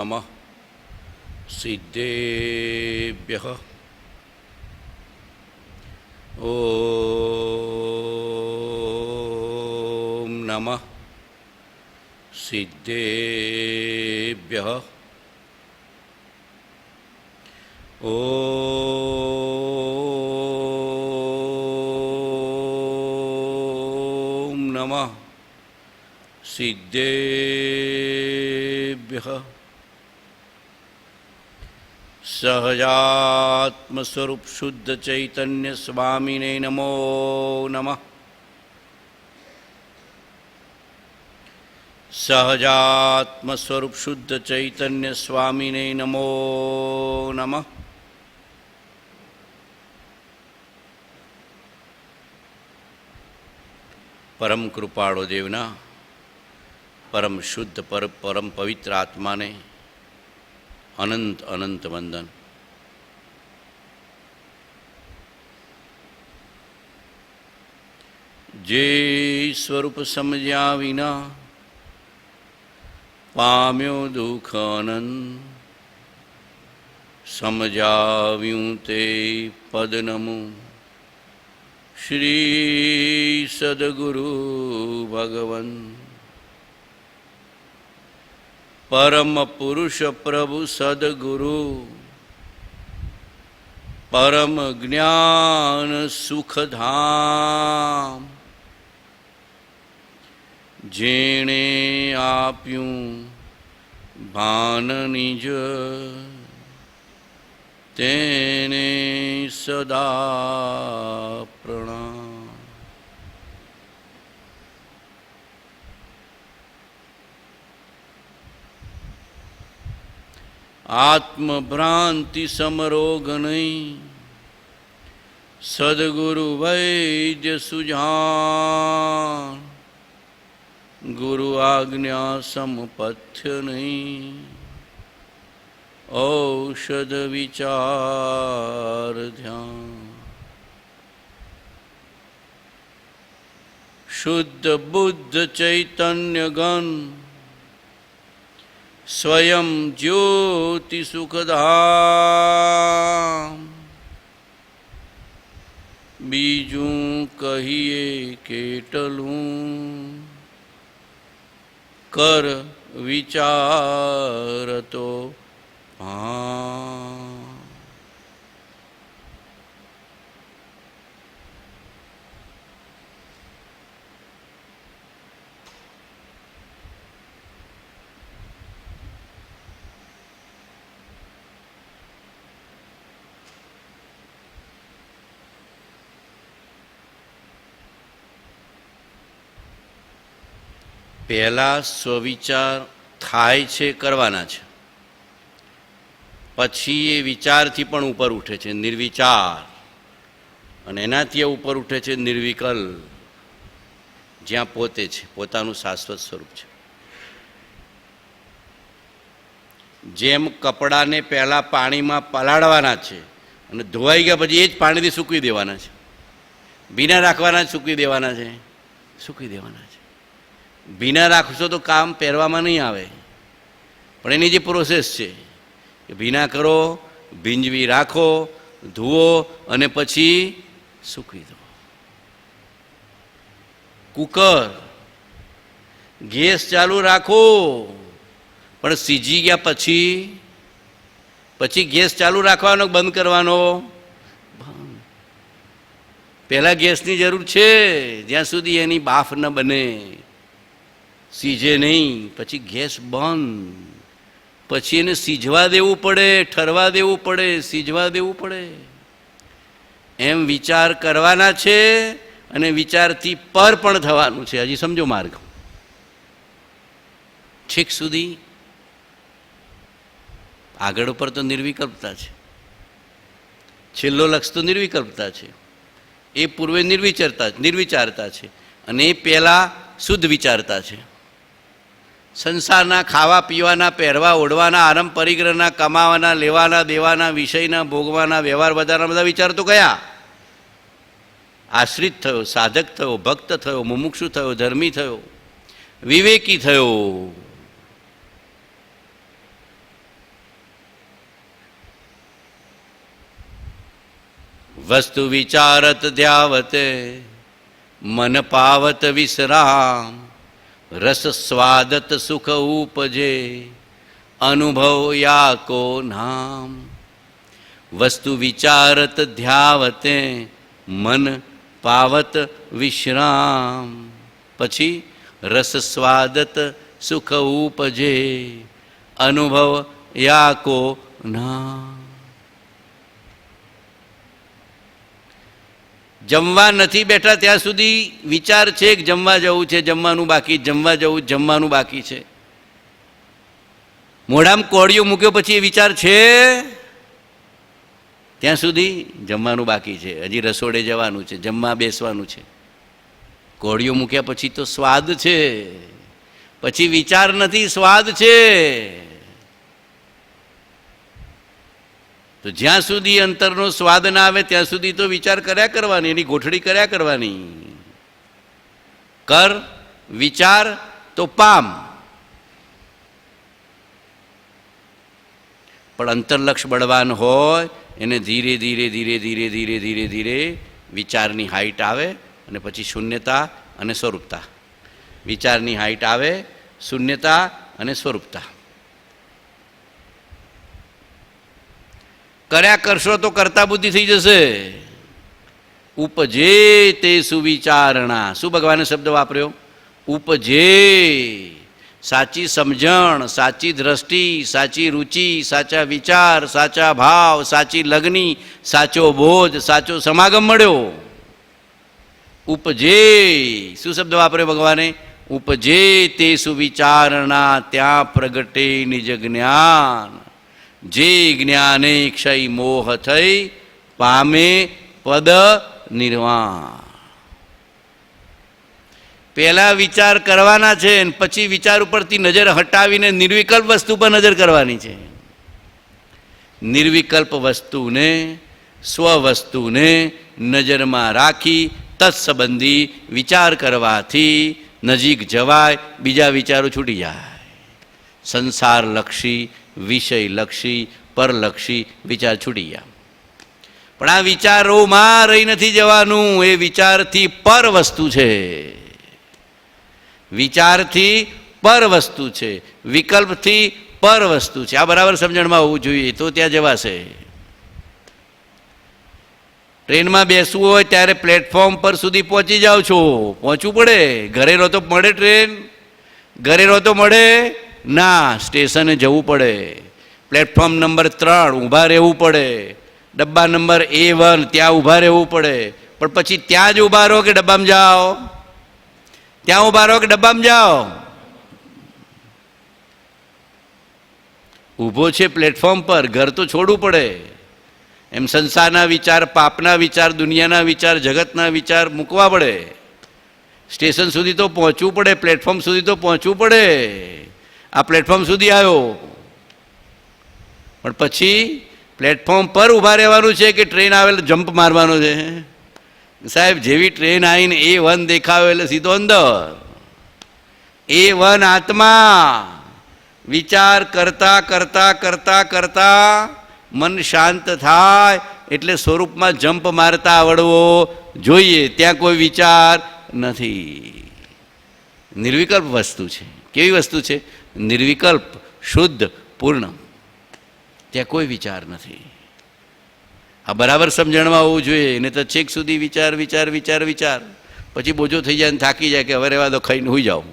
નમઃ સિદ્ધેભ્યઃ ઓમ નમઃ સિદ્ધેભ્યઃ ઓમ નમઃ સિદ્ધેભ્યઃ સહજાત્મ સ્વરૂપ શુદ્ધ ચૈતન્ય સ્વામીને નમો નમઃ સહજાત્મ સ્વરૂપ શુદ્ધ ચૈતન્ય સ્વામીને નમો નમઃ પરમ કૃપાળો દેવના પરમ શુદ્ધ પરમ પવિત્ર આત્માને અનંત અનંત વંદન. જે સ્વરૂપ સમજ્યા વિના પામ્યો દુઃખ અનંત, સમજાવ્યું તે પદ નમું શ્રી સદગુરુ ભગવન. પરમ પુરુષ પ્રભુ સદગુરુ, પરમ જ્ઞાન સુખધામ, જેણે આપ્યું ભાન નિજ તેને સદા પ્રણામ. આત્મભ્રાંતિ સમરોગ નહીં, સદગુરુ વૈદ્ય સુજાન. ગુરુ આજ્ઞા સમપથ્ય નહીં, ઔષધ વિચાર ધ્યાન. શુદ્ધ બુદ્ધ ચૈતન્ય ગણ, સ્વયં જ્યોતિ સુખધામ. બીજું કહીએ કેટલું, કર વિચાર તો હા. પહેલાં સ્વવિચાર થાય છે, કરવાના છે, પછી એ વિચારથી પણ ઉપર ઉઠે છે નિર્વિચાર, અને એનાથી ઉપર ઉઠે છે નિર્વિકલ્પ, જ્યાં પોતે છે, પોતાનું શાશ્વત સ્વરૂપ છે. જેમ કપડાને પહેલાં પાણીમાં પલાળવાના છે અને ધોવાઈ ગયા પછી એ જ પાણીથી સૂકવી દેવાના છે, ભીના રાખવાના સૂકવી દેવાના છે, સૂકવી દેવાના છે. ભીના રાખશો તો કામ પહેરવામાં નહીં આવે, પણ એની જે પ્રોસેસ છે કે ભીના કરો, ભીંજવી રાખો, ધુઓ અને પછી સૂકવી દો. કુકર ગેસ ચાલુ રાખો, પણ સીજી ગયા પછી ગેસ ચાલુ રાખવાનો બંધ કરવાનો. પહેલાં ગેસની જરૂર છે જ્યાં સુધી એની બાફ ન બને, સીજે નહીં, પછી ગેસ બંધ, પછી એને સીજવા દેવું પડે, ઠરવા દેવું પડે, સીજવા દેવું પડે. એમ વિચાર કરવાના છે અને વિચારથી પર પણ થવાનું છે. હજી સમજો માર્ગ. છેક સુધી આગળ ઉપર તો નિર્વિકલ્પતા છે, છેલ્લો લક્ષ તો નિર્વિકલ્પતા છે. એ પૂર્વે નિર્વિચારતા છે અને એ પહેલાં શુદ્ધ વિચારતા છે. સંસારના ખાવા પીવાના, પહેરવા ઓઢવાના, આરંભ પરિગ્રહના, કમાવાના, લેવાના, દેવાના, વિષયના, ભોગવાના, વ્યવહાર વધારના બધા વિચાર તો કયા? આશ્રિત થયો, સાધક થયો, ભક્ત થયો, મુમુક્ષુ થયો, ધર્મી થયો, વિવેકી થયો. વસ્તુ વિચારત ધ્યાવતે મન પાવત વિશ્રામ, રસ સ્વાદત સુખ ઉપજે અનુભવ યાકો નામ. વસ્તુ વિચારત ધ્યાવતે મન પાવત વિશ્રામ, પછી રસ સ્વાદત સુખ ઉપજે અનુભવ યાકો નામ. જમવા નથી બેઠા ત્યાં સુધી વિચાર છે કે જમવા જવું છે, જમવાનું બાકી, જમવા જવું, જમવાનું બાકી છે. મોઢામાં કોળિયો મૂક્યો પછી એ વિચાર છે ત્યાં સુધી જમવાનું બાકી છે, હજી રસોડે જવાનું છે, જમવા બેસવાનું છે. કોળિયો મૂક્યા પછી તો સ્વાદ છે, પછી વિચાર નથી, સ્વાદ છે. તો જ્યાં સુધી અંતરનો સ્વાદ ના આવે ત્યાં સુધી તો વિચાર કર્યા કરવાની, એની ગોઠડી કર્યા કરવાની. કર વિચાર તો પામ. પણ અંતરલક્ષ બળવાન હોય એને ધીરે ધીરે ધીરે ધીરે ધીરે ધીરે ધીરે વિચારની હાઈટ આવે અને પછી શૂન્યતા અને સ્વરૂપતા. વિચારની હાઈટ આવે, શૂન્યતા અને સ્વરૂપતા. કર્યા કરશો તો કરતા બુદ્ધિ થઈ જશે. ઉપજે તે સુવિચારણા. શું ભગવાને શબ્દ વાપર્યો? ઉપજે. સાચી સમજણ, સાચી દ્રષ્ટિ, સાચી રુચિ, સાચા વિચાર, સાચા ભાવ, સાચી લગ્ની, સાચો બોધ, સાચો સમાગમ મળ્યો. ઉપજે. શું શબ્દ વાપર્યો ભગવાને? ઉપજે તે સુવિચારણા, ત્યાં પ્રગટે નિજ જ્ઞાન. જે જ્ઞાને ક્ષય મોહ થઈ પામે પદ નિર્વાણ. પહેલા વિચાર કરવાના છે, પછી વિચાર ઉપરથી નજર હટાવીને નિર્વિકલ્પ વસ્તુ પર નજર કરવાની છે. નિર્વિકલ્પ વસ્તુને, સ્વવસ્તુને નજરમાં રાખી તત્સંબંધી વિચાર કરવાથી નજીક જવાય, બીજા વિચારો છૂટી જાય. સંસારલક્ષી, વિષયલક્ષી, પરલક્ષી વિચાર છૂટી ગયા. પણ આ વિચારોમાં રહી નથી જવાનું. એ વિચારથી પર વસ્તુ છે, વિચારથી પર વસ્તુ છે, વિકલ્પથી પર વસ્તુ છે. આ બરાબર સમજણમાં હોવું જોઈએ, તો ત્યાં જવાશે. ટ્રેનમાં બેસવું હોય ત્યારે પ્લેટફોર્મ પર સુધી પહોંચી જાઓ છો, પહોંચવું પડે. ઘરે રહો તો મળે ટ્રેન? ઘરે રહો તો મળે ના, સ્ટેશને જવું પડે. પ્લેટફોર્મ નંબર 3 ઊભા રહેવું પડે. ડબ્બા નંબર A1 ત્યાં ઊભા રહેવું પડે. પણ પછી ત્યાં જ ઊભા રહો કે ડબ્બામાં જાઓ? ત્યાં ઊભા રહો કે ડબ્બામાં જાઓ? ઊભો છે પ્લેટફોર્મ પર, ઘર તો છોડવું પડે. એમ સંસારના વિચાર, પાપના વિચાર, દુનિયાના વિચાર, જગતના વિચાર મૂકવા પડે. સ્ટેશન સુધી તો પહોંચવું પડે, પ્લેટફોર્મ સુધી તો પહોંચવું પડે. આ પ્લેટફોર્મ સુધી આવ્યો, પણ પછી પ્લેટફોર્મ પર ઊભા રહેવાનું છે કે ટ્રેન આવે એટલે જમ્પ મારવાનો છે? સાહેબ, જેવી ટ્રેન આવીને A1 દેખાવે એટલે સીધો અંદર. A1 આત્મા. વિચાર કરતા કરતા કરતા કરતા મન શાંત થાય એટલે સ્વરૂપમાં જમ્પ મારતા આવડવો જોઈએ. ત્યાં કોઈ વિચાર નથી. નિર્વિકલ્પ વસ્તુ છે. કેવી વસ્તુ છે? નિર્વિકલ્પ, શુદ્ધ, પૂર્ણ. ત્યાં કોઈ વિચાર નથી. આ બરાબર સમજણમાં હોવું જોઈએ. એને તો છેક સુધી વિચાર વિચાર વિચાર વિચાર, પછી બોજો થઈ જાય ને થાકી જાય કે હવે રહેવા દો, ખાઈને હોઈ જાઓ.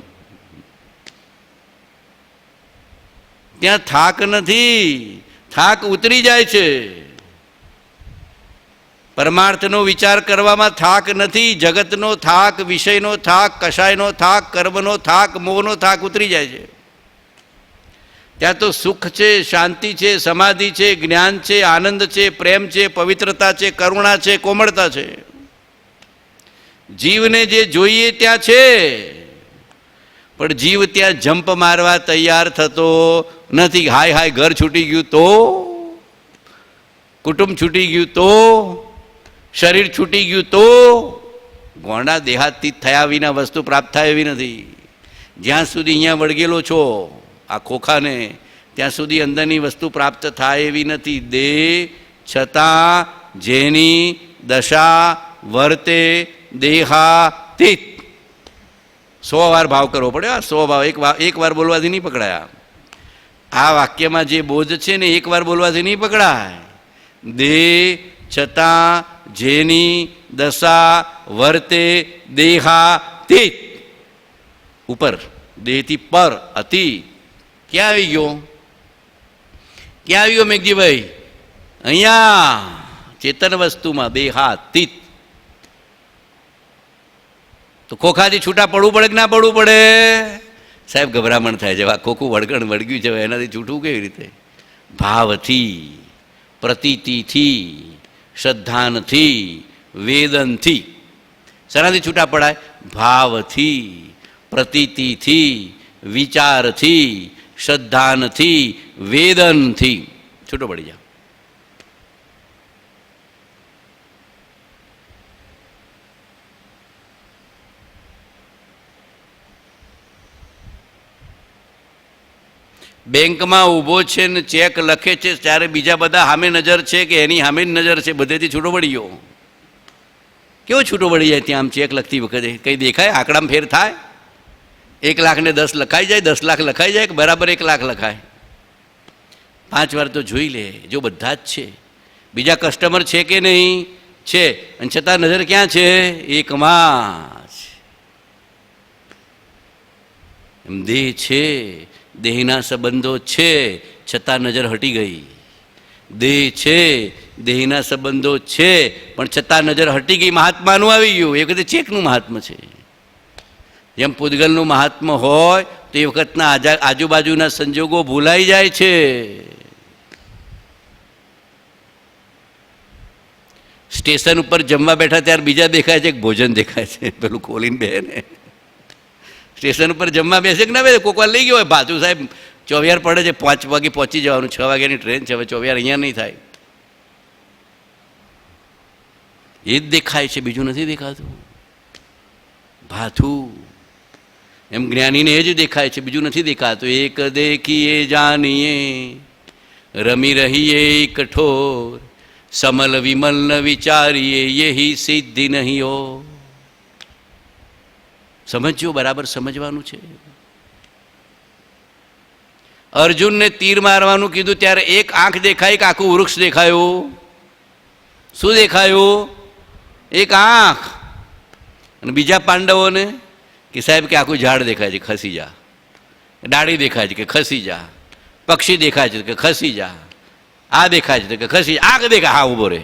ત્યાં થાક નથી, થાક ઉતરી જાય છે. પરમાર્થનો વિચાર કરવામાં થાક નથી. જગતનો થાક, વિષયનો થાક, કશાયનો થાક, કર્મનો થાક, મોહનો થાક ઉતરી જાય છે. ત્યાં તો સુખ છે, શાંતિ છે, સમાધિ છે, જ્ઞાન છે, આનંદ છે, પ્રેમ છે, પવિત્રતા છે, કરુણા છે, કોમળતા છે. જીવને જે જોઈએ ત્યાં છે, પણ જીવ ત્યાં જમ્પ મારવા તૈયાર થતો નથી. હાય હાય ઘર છૂટી ગયું તો, કુટુંબ છૂટી ગયું તો, શરીર છૂટી ગયું તો, ગોંડા દેહાતી થયા વિના વસ્તુ પ્રાપ્ત થાય એવી નથી. જ્યાં સુધી અહીંયા વળગેલો છો આ ખોખાને, ત્યાં સુધી અંદરની વસ્તુ પ્રાપ્ત થાય એવી નથી. દેહ છતાં જેની દશા વર્તે દેહાતીત. 100 વાર ભાવ કરવો પડે. 100 ભાવ એક વાર બોલવાથી નહીં પકડાયા. આ વાક્યમાં જે બોધ છે ને એક વાર બોલવાથી નહીં પકડાય. દેહ છતાં જેની દશા વર્તે દેહાતીત. ઉપર દેહથી પર અતિ. ક્યાં આવી ગયો? ક્યાં આવી ગયો મેઘજીભાઈ? અહીંયા ચેતન વસ્તુમાં દેહાતીત. તો ખોખાથી છૂટા પડવું પડે કે ના પડવું પડે? સાહેબ ગભરામણ થાય છે. ખોખું વળગ્યું છે, એનાથી છૂટવું કેવી રીતે? ભાવથી, પ્રતીતિથી, શ્રદ્ધાનથી, વેદનથી. શેનાથી છૂટા પડાય? ભાવથી, પ્રતીતિથી, વિચારથી, શ્રદ્ધાનથી, વેદનથી છૂટો પડી જાય. બેંકમાં ઊભો છે ને ચેક લખે છે ત્યારે બીજા બધા સામે નજર છે કે એની સામે જ નજર છે? બધેથી છૂટો પડી ગયો. કેવો છૂટો પડી જાય? ત્યાં આમ ચેક લખતી વખતે કંઈ દેખાય? આંકડામાં ફેર થાય? 1 લાખ ને 10 લખાઈ જાય? 10 લાખ લખાઈ જાય કે બરાબર 1 લાખ લખાય? 5 વાર તો જોઈ લે. જો બધા જ છે, બીજા કસ્ટમર છે કે નહીં? છે. અને છતાં નજર ક્યાં છે? એકમાં જ. એમ દેહ છે, દેહના સંબંધો છે, છતાં નજર હટી ગઈ. દેહ છે, દેહના સંબંધો છે, પણ છતાં નજર હટી ગઈ. મહાત્માનું આવી ગયું. એ વખતે ચેકનું મહાત્મા છે. જેમ પૂતગલનું મહાત્મા હોય તો એ વખતના આજુબાજુના સંજોગો ભૂલાઈ જાય છે. સ્ટેશન ઉપર જમવા બેઠા ત્યારે બીજા દેખાય છે કે ભોજન દેખાય છે? પેલું ખોલીને બે ને સ્ટેશન ઉપર જમવા બેસે કે ના બેસે? કોક વાર લઈ ગયો હોય ભાતું સાહેબ, 24 પડે છે, 5 વાગે પહોંચી જવાનું, 6 વાગ્યાની ટ્રેન છે, હવે 24 અહીંયા નહીં થાય. એ જ દેખાય છે, બીજું નથી દેખાતું. ભાથું એમ જ્ઞાનીને એ જ દેખાય છે, બીજું નથી દેખાતું. એક દેખીએ જાનીએ રમી રહીએ કઠોર, સમલ વિમલ ન વિચારીએ યહી સિદ્ધિ નહીં હો. સમજજો, બરાબર સમજવાનું છે. અર્જુનને તીર મારવાનું કીધું ત્યારે એક આંખ દેખાય કે આખું વૃક્ષ દેખાયું? શું દેખાયું? એક આંખ. અને બીજા પાંડવોને કે સાહેબ કે આખું ઝાડ દેખાય છે, ખસી જા. ડાળી દેખાય છે કે ખસી જા. પક્ષી દેખાય છે કે ખસી જા. આ દેખાય છે કે ખસી જા. આંખ દેખાય, હા ઊભો રહે.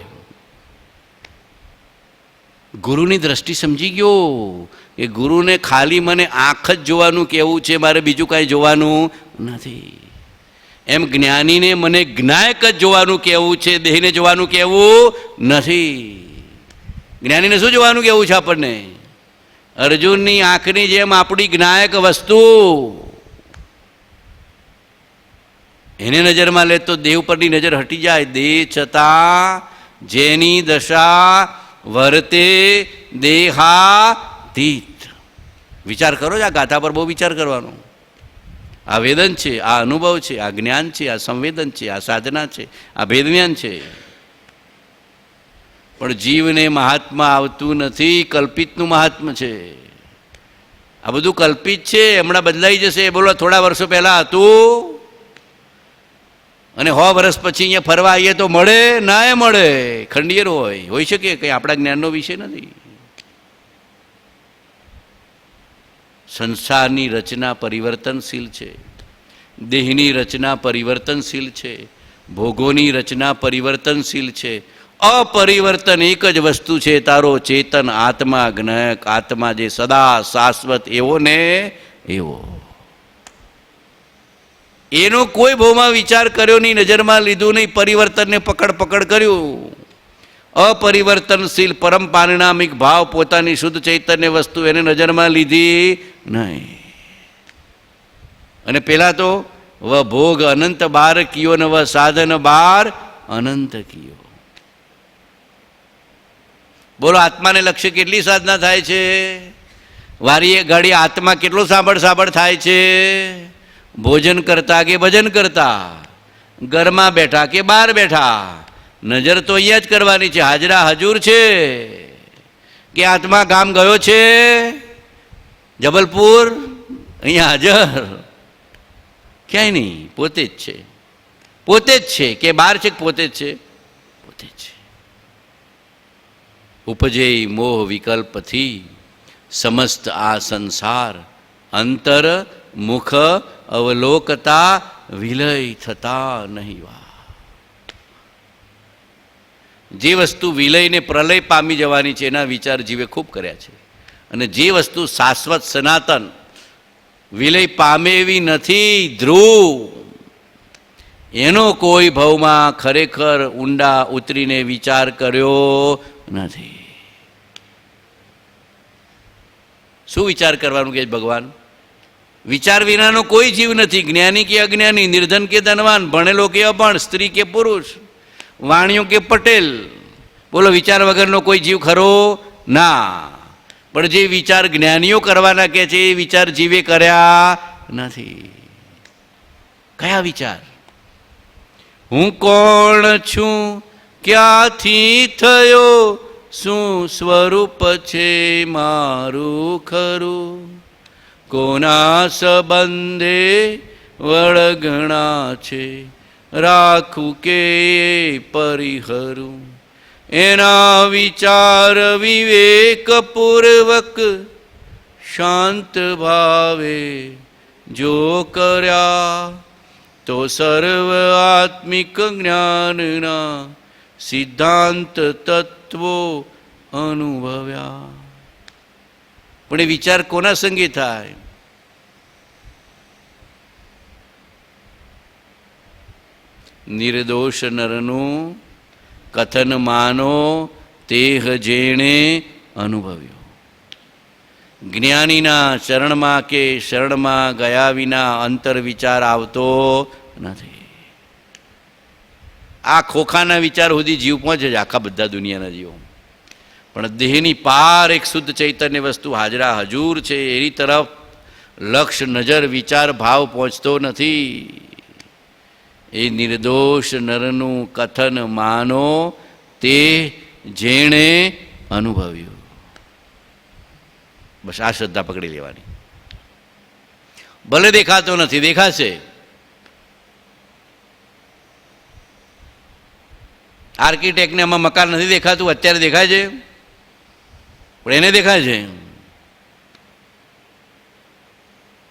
ગુરુની દ્રષ્ટિ સમજી ગયો કે ગુરુને ખાલી મને આંખ જ જોવાનું કહેવું છે, મારે બીજું કાંઈ જોવાનું નથી. એમ જ્ઞાનીને મને જ્ઞાયક જ જોવાનું કહેવું છે, દેહને જોવાનું કહેવું નથી. જ્ઞાનીને શું જોવાનું કહેવું છે આપણને? અર્જુનની આંખની જેમ આપણી જ્ઞાયક વસ્તુ એને નજરમાં લે તો દેહ પરની નજર હટી જાય. દેહ છતાં જેની દશા વર્તે દેહાતીત. વિચાર કરો છો આ ગાથા પર, બહુ વિચાર કરવાનો. આ વેદન છે, આ અનુભવ છે, આ જ્ઞાન છે, આ સંવેદન છે, આ સાધના છે, આ ભેદજ્ઞાન છે. પણ જીવને મહાત્મા આવતું નથી, કલ્પિતનું મહાત્મા છે. આ બધું કલ્પિત છે, હમણાં બદલાઈ જશે. બોલો, થોડા વર્ષો પહેલાં હતું અને 100 વર્ષ પછી અહીંયા ફરવા આવીએ તો મળે ના મળે? ખંડિયર હોઈ શકે, કંઈ આપણા જ્ઞાનનો વિષય નથી. સંસારની રચના પરિવર્તનશીલ છે, દેહની રચના પરિવર્તનશીલ છે, ભોગોની રચના પરિવર્તનશીલ છે. અપરિવર્તન એક જ વસ્તુ છે, તારો ચેતન આત્મા, જ્ઞાયક આત્મા, જે સદા શાશ્વત એવો ને એવો. એનો કોઈ ભાવમાં વિચાર કર્યો નહીં, નજરમાં લીધું નહીં, પરિવર્તનને પકડ કર્યું. અપરિવર્તનશીલ પરમ પારિણામિક ભાવ, પોતાની શુદ્ધ ચૈતન્ય વસ્તુ એને નજરમાં લીધી નહીં. અને પેલા તો વ ભોગ અનંત બાર કિયો ને વ સાધન બાર અનંત કિયો. બોલો, આત્માને લક્ષ્ય કેટલી સાધના થાય છે? વારીએ ઘડી આત્મા કેટલો સાંભળ થાય છે? ભોજન કરતા કે ભજન કરતા, ઘરમાં બેઠા કે બહાર બેઠા, નજર તો અહીંયા જ કરવાની છે, હાજરા હજુર છે કે આત્મા ગામ ગયો છે જબલપુર, અહીંયા હાજર ક્યાંય નહીં, પોતે જ છે, પોતે જ છે કે બહાર છે, પોતે જ છે, પોતે જ છે. ઉપજે મોહ વિકલ્પથી સમસ્ત આ સંસાર, અંતર મુખ અવલોકતા વિલય થતા નહીં વા. જે વસ્તુ વિલયને પ્રલય પામી જવાની છે એના વિચાર જીવે ખૂબ કર્યા છે, અને જે વસ્તુ શાશ્વત સનાતન વિલય પામે એવી નથી, ધ્રુવ, એનો કોઈ ભાવમાં ખરેખર ઊંડા ઉતરીને વિચાર કર્યો નથી. શું વિચાર કરવાનું કે ભગવાન? વિચાર વિનાનો કોઈ જીવ નથી, જ્ઞાની કે અજ્ઞાની, નિર્ધન કે ધનવાન, ભણેલો કે અભણ, સ્ત્રી કે પુરુષ, વાણિયો કે પટેલ. બોલો, વિચાર વગરનો કોઈ જીવ ખરો? ના. પણ જે વિચાર જ્ઞાનીઓ કરવાના કે છે એ વિચાર જીવે કર્યા નથી. કયા વિચાર? હું કોણ છું, ક્યાંથી થયો, શું સ્વરૂપ છે મારું ખરું, કોના સંબંધે વળગણા છે, રાખું કે પરિહરું. એના વિચાર વિવેકપૂર્વક શાંત ભાવે જો કર્યા, તો સર્વ આત્મિક જ્ઞાનના સિદ્ધાંત તત્વો અનુભવ્યા. પણ એ વિચાર કોના સંગે થાય? નિર્દોષ નરનું કથન માનો તેહ જેણે અનુભવ્યો. જ્ઞાનીના ચરણમાં કે શરણમાં ગયા વિના અંતર વિચાર આવતો નથી. આ ખોખાના વિચાર સુધી જીવ પહોંચે છે, આખા બધા દુનિયાના જીવો. પણ દેહની પાર એક શુદ્ધ ચૈતન્ય વસ્તુ હાજરા હજૂર છે, એની તરફ લક્ષ, નજર, વિચાર, ભાવ પહોંચતો નથી. એ નિર્દોષ નરનું કથન માનો તે જેણે અનુભવ્યું. બસ આ શ્રદ્ધા પકડી લેવાની. ભલે દેખાતો નથી, દેખાશે. આર્કિટેક્ટને આમાં મકાન નથી દેખાતું, અત્યારે દેખાય છે, પણ એને દેખાય છે.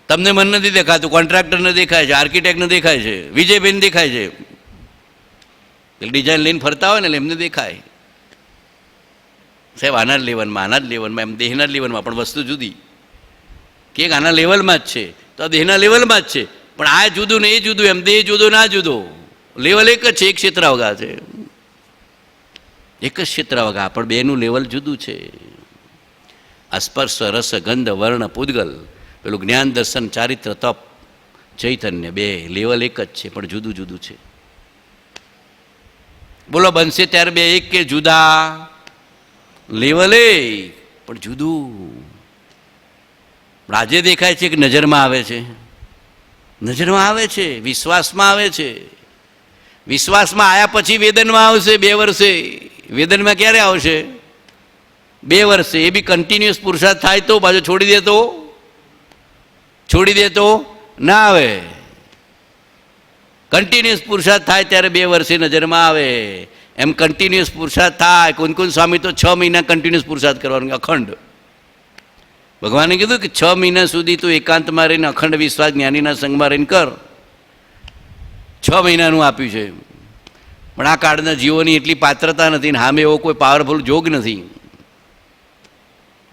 તમને મન નથી દેખાતું, કોન્ટ્રાક્ટરને દેખાય છે, આર્કિટેક્ટને દેખાય છે, વિજયભાઈને દેખાય છે. ડિઝાઇન લઈને ફરતા હોય ને એટલે એમને દેખાય. સાહેબ આના જ લેવલમાં, આના જ લેવલમાં, એમ દેહના જ લેવલમાં, પણ વસ્તુ જુદી. કે આના લેવલમાં જ છે તો આ દેહના લેવલમાં જ છે, પણ આ જુદું ને એ જુદું, એમ દેહ જુદો ના જુદો. લેવલ એક જ છે, એક ક્ષેત્ર વગા છે, એક જ ક્ષેત્ર વગા, પણ બેનું લેવલ જુદું છે. અસ્પર્શ રસ ગંધ વર્ણ પૂદગલ, પેલું જ્ઞાન દર્શન ચારિત્ર તપ ચૈતન્ય, બે લેવલ એક જ છે પણ જુદું જુદું છે. બોલો, બનશે ત્યારે બે એક કે જુદા? લેવલ એક પણ જુદું. આજે દેખાય છે કે નજરમાં આવે છે? નજરમાં આવે છે, વિશ્વાસમાં આવે છે. વિશ્વાસમાં આવ્યા પછી વેદનમાં આવશે 2 વર્ષે. વેદનમાં ક્યારે આવશે? 2 વર્ષે. એ બી કન્ટિન્યુઅસ પુરુષાર્થ થાય તો, પાછો છોડી દે તો ના આવે. કન્ટિન્યુઅસ પુરુષાર્થ થાય ત્યારે 2 વર્ષે નજરમાં આવે. એમ કન્ટિન્યુઅસ પુરુષાર્થ થાય. કુંદકુંદ સ્વામી તો 6 મહિના કન્ટિન્યુઅસ પુરુષાર્થ કરવાનો, અખંડ. ભગવાને કીધું કે 6 મહિના સુધી તું એકાંતમાં રહીને અખંડ વિશ્વાસ જ્ઞાનીના સંગમાં રહીને કર. 6 મહિનાનું આપ્યું છે. પણ આ કાળના જીવોની એટલી પાત્રતા નથી ને સામે એવો કોઈ પાવરફુલ જોગ નથી.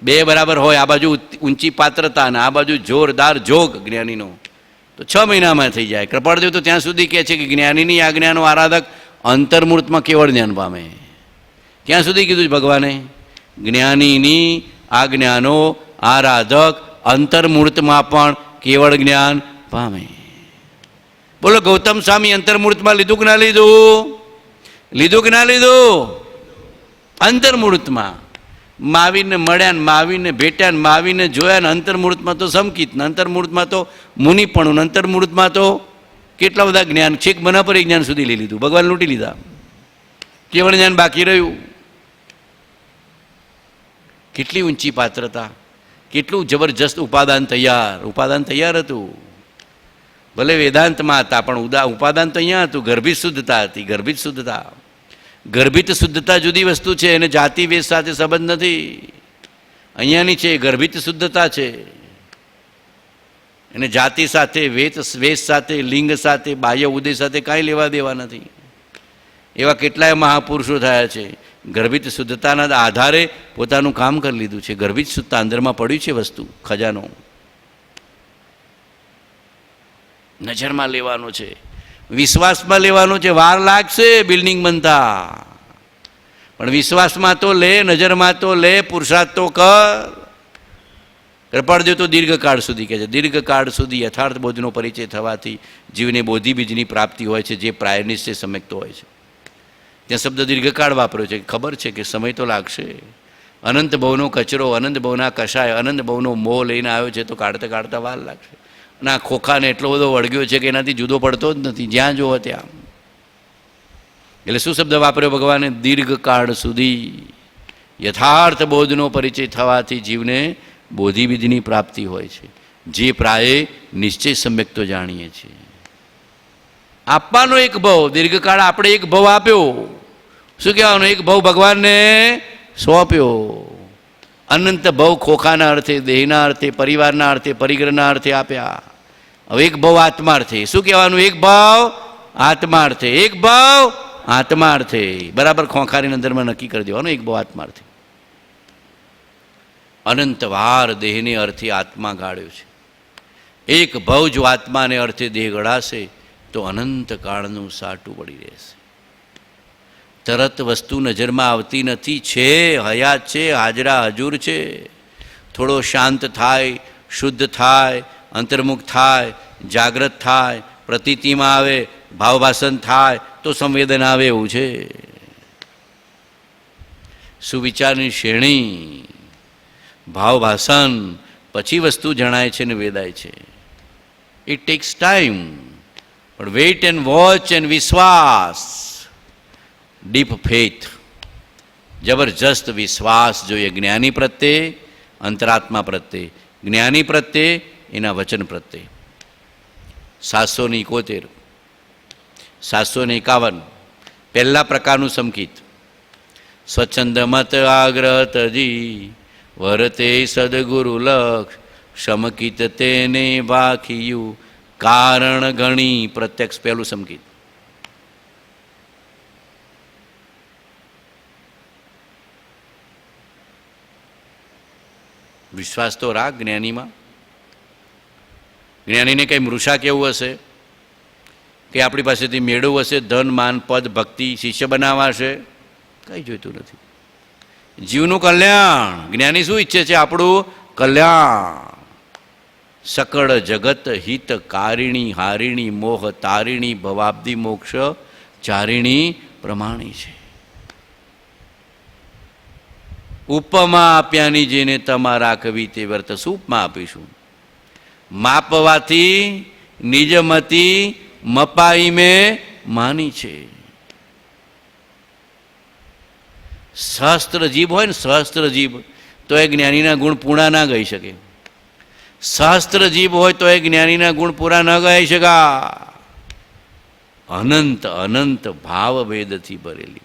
2 બરાબર હોય, આ બાજુ ઊંચી પાત્રતા અને આ બાજુ જોરદાર જોગ જ્ઞાનીનો, તો 6 મહિનામાં થઈ જાય. કૃપાળદેવ તો ત્યાં સુધી કહે છે કે જ્ઞાનીની આજ્ઞાનો આરાધક અંતર્મૂર્તમાં કેવળ જ્ઞાન પામે. ક્યાં સુધી કીધું છે ભગવાને? જ્ઞાનીની આજ્ઞાનો આરાધક અંતર્મૂર્તમાં પણ કેવળ જ્ઞાન પામે. બોલો, ગૌતમ સ્વામી અંતર્મૂર્તમાં લીધું કે ના લીધું? લીધું કે ના લીધું? અંતર્મૂર્તમાં. મહાવીરને મળ્યા ને મહાવીરને ભેટ્યા ને મહાવીરને જોયા ને અંતર્મૂર્તમાં તો સમકિત ને અંતર્મૂર્તમાં તો મુનિપણું, અંતર્મૂર્તમાં તો કેટલા બધા જ્ઞાન, છેક બના પર જ્ઞાન સુધી લઈ લીધું. ભગવાન લૂંટી લીધા. કેવળ જ્ઞાન બાકી રહ્યું. કેટલી ઊંચી પાત્રતા, કેટલું જબરજસ્ત ઉપાદાન તૈયાર હતું. ભલે વેદાંતમાં હતા પણ ઉપાદાન તો અહીંયા હતું. ગર્ભિત શુદ્ધતા હતી. ગર્ભિત શુદ્ધતા જુદી વસ્તુ છે, એને જાતિ વેશ સાથે સંબંધ નથી. અહીંયાની છે ગર્ભિત શુદ્ધતા છે, એને જાતિ સાથે, વેશ સાથે, લિંગ સાથે, બાહ્ય ઉદય સાથે કાંઈ લેવા દેવા નથી. એવા કેટલાય મહાપુરુષો થયા છે, ગર્ભિત શુદ્ધતાના આધારે પોતાનું કામ કરી લીધું છે. ગર્ભિત શુદ્ધતા અંદરમાં પડ્યું છે, વસ્તુ ખજાનો નજરમાં લેવાનો છે, વિશ્વાસમાં લેવાનો છે. વાર લાગશે બિલ્ડિંગ બનતા, પણ વિશ્વાસમાં તો લે, નજરમાં તો લે, પુરુષાર્થ તો કર. કૃપાળદેવ તો દીર્ઘકાળ સુધી કહે છે, દીર્ઘકાળ સુધી યથાર્થ બોધનો પરિચય થવાથી જીવને બોધિ બીજની પ્રાપ્તિ હોય છે, જે પ્રાયનિશ્ચય સમેકતો હોય છે. ત્યાં શબ્દ દીર્ઘકાળ વાપર્યો છે. ખબર છે કે સમય તો લાગશે. અનંત ભવનો કચરો, અનંત ભવના કષાય, અનંત ભવનો મોહ લઈને આવ્યો છે, તો કાઢતા વાર લાગશે. અને આ ખોખાને એટલો બધો વળગ્યો છે કે એનાથી જુદો પડતો જ નથી, જ્યાં જુઓ ત્યાં. એટલે શું શબ્દ વાપર્યો ભગવાને? દીર્ઘકાળ સુધી યથાર્થ બોધનો પરિચય થવાથી જીવને બોધિવિધિની પ્રાપ્તિ હોય છે, જે પ્રાયે નિશ્ચય સમ્યક તો જાણીએ છીએ. આપવાનો એક ભાવ, દીર્ઘકાળ આપણે એક ભાવ આપ્યો. શું કહેવાનું? એક ભાવ ભગવાનને સોંપ્યો. અનંત ભાવ ખોખાના અર્થે, દેહના અર્થે, પરિવારના અર્થે, પરિગ્રહના અર્થે આપ્યા. હવે એક ભાવ આત્માર્થે. શું કહેવાનું? એક ભાવ આત્માર્થે, એક ભાવ આત્માર્થે. બરાબર ખોખારીની અંદરમાં નક્કી કરી દેવાનું, એક ભાવ આત્માર્થે. અનંત વાર દેહને અર્થે આત્મા ગાળ્યો છે. એક ભાવ જો આત્માને અર્થે દેહ ગળાશે તો અનંત કાળનું સાટું પડી રહેશે. તરત વસ્તુ નજરમાં આવતી નથી. છે, હયાત છે, હાજરા હજુર છે. થોડો શાંત થાય, શુદ્ધ થાય, અંતર્મુખ થાય, જાગ્રત થાય, પ્રતીતિમાં આવે, ભાવભાષણ થાય તો સંવેદન આવે એવું છે. સુવિચારની શ્રેણી, ભાવભાષણ, પછી વસ્તુ જણાય છે ને વેદાય છે. ઇટ ટેક્સ ટાઈમ, પણ વેઇટ એન્ડ વોચ એન્ડ વિશ્વાસ, ડીપ ફેથ, જબરજસ્ત વિશ્વાસ જોઈએ જ્ઞાની પ્રત્યે, અંતરાત્મા પ્રત્યે. જ્ઞાની પ્રત્યે, એના વચન પ્રત્યે. 771, 751 પહેલા પ્રકારનું સમકિત. સ્વચ્છંદ મત આગ્રહ તજી વરતે સદગુરુ લક્ષ, સમકિત તેને ભાખિયું કારણ ગણી પ્રત્યક્ષ. પહેલું સમકિત. વિશ્વાસ તો રાખ જ્ઞાનીમાં. જ્ઞાનીને કંઈ મૃષા કેવું હશે કે આપણી પાસેથી મેળવવું હશે, ધન, માન, પદ, ભક્તિ, શિષ્ય બનાવવા હશે? કંઈ જોઈતું નથી. જીવનું કલ્યાણ. જ્ઞાની શું ઈચ્છે છે? આપણું કલ્યાણ. સકળ જગત હિત કારિણી હારિણી મોહ તારિણી ભવાબ્ધિ મોક્ષ ચારિણી પ્રમાણી છે. ઉપમા આપ્યાની જેને તમારા કવિ તે વર્ત. શું ઉપમા આપીશું? માપવાથી નિજમતી મપાઈ મેં માની છે. સહસ્ત્ર જીભ હોય ને, સહસ્ત્ર જીભ, તો એ જ્ઞાનીના ગુણ પૂરા ના ગાઈ શકે. સહસ્ત્ર જીભ હોય તો એ જ્ઞાનીના ગુણ પૂરા ન ગાઈ શકા. અનંત અનંત ભાવ ભેદથી ભરેલી.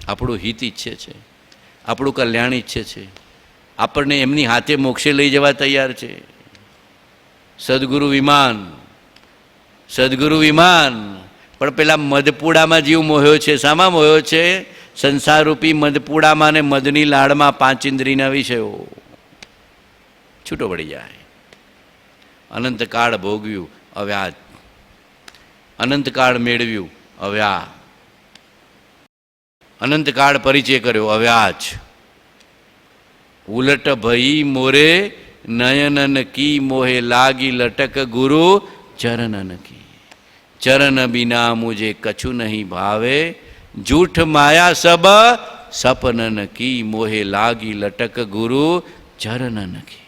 આપણું હિત ઈચ્છે છે, આપણું કલ્યાણ ઈચ્છે છે, આપણને એમની હાથે મોક્ષે લઈ જવા તૈયાર છે. સદગુરુ વિમાન, સદગુરુ વિમાન. પણ પેલા મધપુડામાં જીવ મોહ્યો છે. શામાં મોહ્યો છે? સંસારરૂપી મધપુડામાં ને મધની લાડમાં, 5 ઇન્દ્રિયના વિષયો. છૂટો પડી જાય. અનંતકાળ ભોગવ્યું, અવ્યાજ. અનંતકાળ મેળવ્યું, અવ્યાજ. અનંતકાળ પરિચય કર્યો, અવ્યાજ. ઉલટ ભઈ મોરે નયનન કી મોહે લાગી લટક ગુરુ ચરનન કી. ચરણ બિના મુझे કछु નહીં ભાવે, જૂઠ માયા સબ સપનન કી મોહે લાગી લટક ગુરુ ચરનન કી.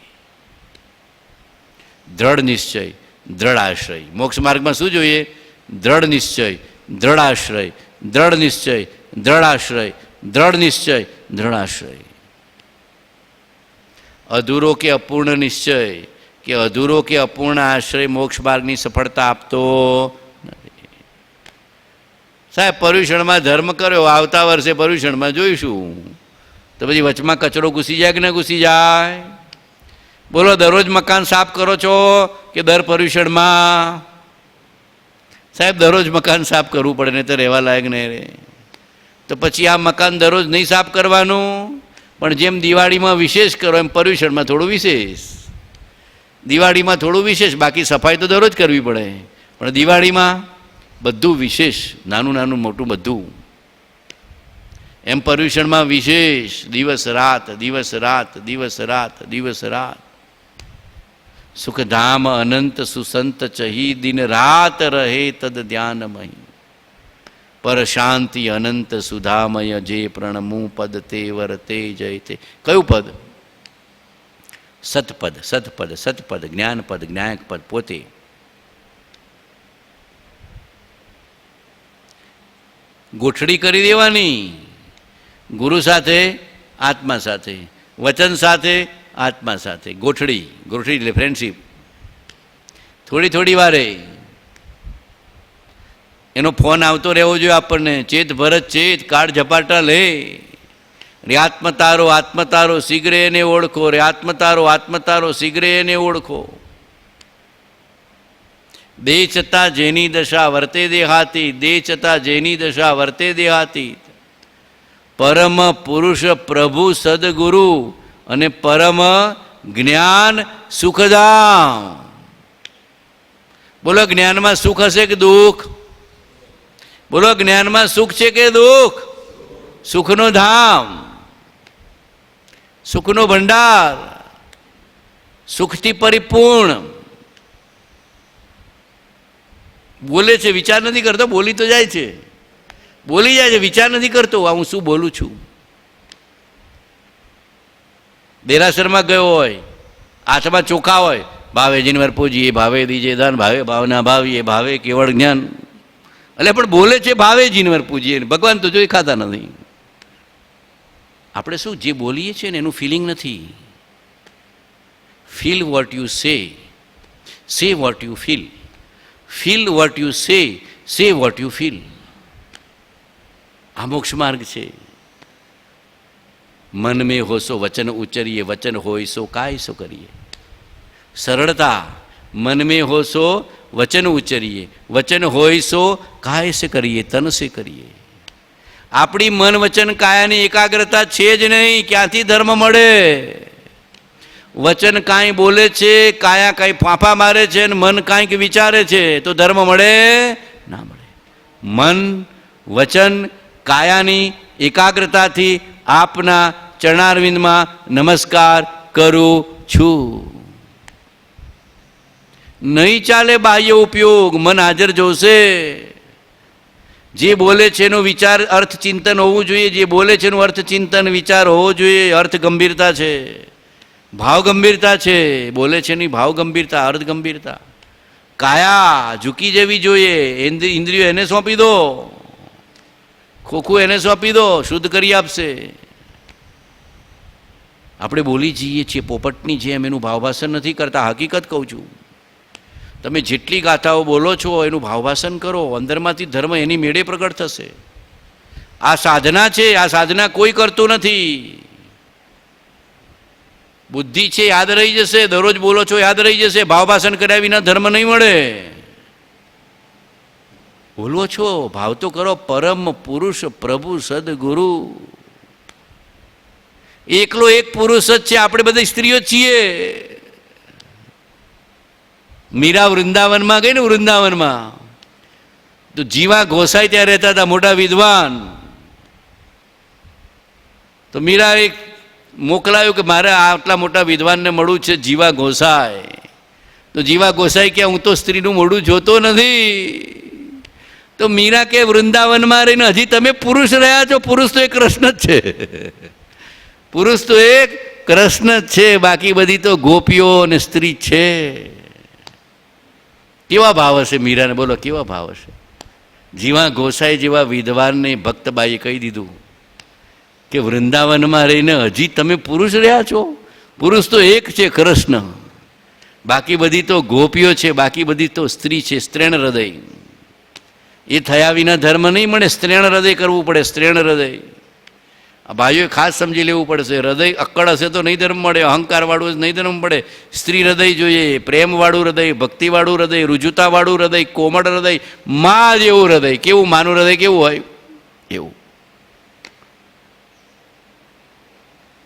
દ્રઢ નિશ્ચય, દ્રઢ આશ્રય. મોક્ષ માર્ગમાં શું જોઈએ? દ્રઢ નિશ્ચય, દ્રઢ આશ્રય, દ્રઢ નિશ્ચય, દ્રઢ આશ્રય, દ્રઢ નિશ્ચય, દ્રઢ આશ્રય. અધૂરો કે અપૂર્ણ નિશ્ચય કે અધૂરો કે અપૂર્ણ આશ્રય મોક્ષ માર્ગની સફળતા આપતો નથી. સાહેબ પર્યુષણમાં ધર્મ કર્યો, આવતા વર્ષે પર્યુષણમાં જોઈશું, તો પછી વચમાં કચરો ઘૂસી જાય કે ના ઘૂસી જાય? બોલો, દરરોજ મકાન સાફ કરો છો કે દર પર્યુષણમાં? સાહેબ દરરોજ મકાન સાફ કરવું પડે ને તો રહેવા લાયક નહીં રહે. તો પછી આ મકાન દરરોજ નહીં સાફ કરવાનું, પણ જેમ દિવાળીમાં વિશેષ કરો એમ પર્યુષણમાં થોડું વિશેષ. દિવાળીમાં થોડું વિશેષ, બાકી સફાઈ તો દરરોજ કરવી પડે, પણ દિવાળીમાં બધું વિશેષ, નાનું નાનું મોટું બધું. એમ પર્યુષણમાં વિશેષ, દિવસ રાત, દિવસ રાત, દિવસ રાત, દિવસ રાત. સુખધામ અનંત સુસંત ચહી, દિન રાત રહે તદ ધ્યાનમય. પર શાંતિ અનંત સુધામય, જે પ્રણમું પદ તે વરતે જયતે. કયું પદ? સતપદ, સતપદ, સતપદ, જ્ઞાનપદ, જ્ઞાયક પદ પોતે. ગોઠડી કરી દેવાની, ગુરુ સાથે, આત્મા સાથે, વચન સાથે, આત્મા સાથે. ગોઠડી, ગોઠડી એટલે ફ્રેન્ડશીપ. થોડી થોડી વારે એનો ફોન આવતો રહેવો જોઈએ આપણને. ચેત ભરત ચેત, કાળ ઝપાટા લે. રે આત્મતારો, આત્મતારો, શીઘ્રે એને ઓળખો. રે આત્મતારો, આત્મતારો, શીઘ્રે એને ઓળખો. દેહ છતાં જેની દશા વર્તે દેહાતી, દેહ છતાં જેની દશા વર્તે દેહાતી. પરમ પુરુષ પ્રભુ સદગુરુ અને પરમ જ્ઞાન સુખધામ. બોલો, જ્ઞાનમાં સુખ હશે કે દુઃખ? બોલો, જ્ઞાનમાં સુખ છે કે દુઃખ? સુખનો ધામ, સુખનો ભંડાર, સુખથી પરિપૂર્ણ. બોલે છે, વિચાર નથી કરતો, બોલી તો જાય છે, બોલી જાય છે, વિચાર નથી કરતો હું શું બોલું છું. દેરાસરમાં ગયો હોય, હાથમાં ચોખા હોય, ભાવે જીનવર પૂજીએ, ભાવે દીજે દાન, ભાવે ભાવના ભાવીએ, ભાવે કેવળ જ્ઞાન. એટલે પણ બોલે છે ભાવે જીનવર પૂજીએ, ભગવાન તો જોઈ ખાતા નથી. આપણે શું જે બોલીએ છીએ ને એનું ફિલિંગ નથી. Feel what you say what you feel what you say what you feel. આ મોક્ષ માર્ગ છે. મન મેં હોશો વચન ઉચ્ચરીએ, વચન હોય સો કાય સો કરીએ. સરળતા, મન મેં હોશો વચન ઉચ્ચરીએ, વચન હોય સો કાય સે કરીએ, તન સે કરીએ. આપણી મન વચન કાયાની એકાગ્રતા છે જ નહીં, ક્યાંથી ધર્મ મળે? વચન કાંઈ બોલે છે, કાયા કાંઈ ફાંફા મારે છે, અને મન કાંઈક વિચારે છે, તો ધર્મ મળે ના મળે. મન વચન કાયાની એકાગ્રતાથી આપના ચરણારવિંદમાં નમસ્કાર કરું છું. નહીં ચાલે બાહ્ય ઉપયોગ, મન હાજર જોશે. જે બોલે છે એનો વિચાર અર્થ ચિંતન હોવું જોઈએ, જે બોલે છે એનું અર્થ ચિંતન વિચાર હોવો જોઈએ. અર્થ ગંભીરતા છે, ભાવ ગંભીરતા છે, બોલે છે એની ભાવ ગંભીરતા, અર્થ ગંભીરતા. કાયા ઝૂકી જવી જોઈએ. ઇન્દ્રિયો એને સોંપી દો, ખોખું એને સોંપી દો, શુદ્ધ કરી આપશે. આપણે બોલી જઈએ છીએ પોપટની જેમ, એનું ભાવભાષણ નથી કરતા. હકીકત કહું છું, તમે જેટલી ગાથાઓ બોલો છો એનું ભાવભાષણ કરો, અંદરમાંથી ધર્મ એની મેળે પ્રગટ થશે. આ સાધના છે, આ સાધના કોઈ કરતું નથી. બુદ્ધિ છે, યાદ રહી જશે. દરરોજ બોલો છો, યાદ રહી જશે. ભાવભાષણ કર્યા વિના ધર્મ નહીં મળે. બોલો છો, ભાવ તો કરો. પરમ પુરુષ પ્રભુ સદગુરુ. એકલો એક પુરુષ જ છે, આપણે બધા સ્ત્રીઓ છીએ. મીરા વૃંદાવનમાં ગઈ ને, વૃંદાવનમાં તો જીવા ગોસાઈ ત્યાં રહેતા હતા, મોટા વિદ્વાન. તો મીરા એક મોકલાયું કે મારે આટલા મોટા વિદ્વાનને મળવું છે, જીવા ગોસાઈ. તો જીવા ગોસાઈ કે હું તો સ્ત્રીનું મોઢું જોતો નથી. તો મીરા કે વૃંદાવનમાં રહીને હજી તમે પુરુષ રહ્યા છો? પુરુષ તો એક કૃષ્ણ જ છે, પુરુષ તો એક કૃષ્ણ જ છે, બાકી બધી તો ગોપીઓ અને સ્ત્રી છે. કેવા ભાવ હશે મીરાને? બોલો કેવા ભાવ હશે? જીવા ગોસાઈ જેવા વિદ્વાનને ભક્તબાઈએ કહી દીધું કે વૃંદાવનમાં રહીને હજી તમે પુરુષ રહ્યા છો? પુરુષ તો એક છે, કૃષ્ણ. બાકી બધી તો ગોપીઓ છે, બાકી બધી તો સ્ત્રી છે. સ્ત્રેણ હૃદય એ થયા વિના ધર્મ નહીં મળે. સ્ત્રેણ હૃદય કરવું પડે, સ્ત્રેણ હૃદય. આ ભાઈઓએ ખાસ સમજી લેવું પડશે. હૃદય અક્કડ હશે તો નહીં ધર્મ મળે, અહંકારવાળું નહીં ધર્મ મળે. સ્ત્રી હૃદય જોઈએ, પ્રેમવાળું હૃદય, ભક્તિવાળું હૃદય, રુજુતાવાળું હૃદય, કોમળ હૃદય, મા જેવું હૃદય. કેવું માનું હૃદય કેવું હોય એવું.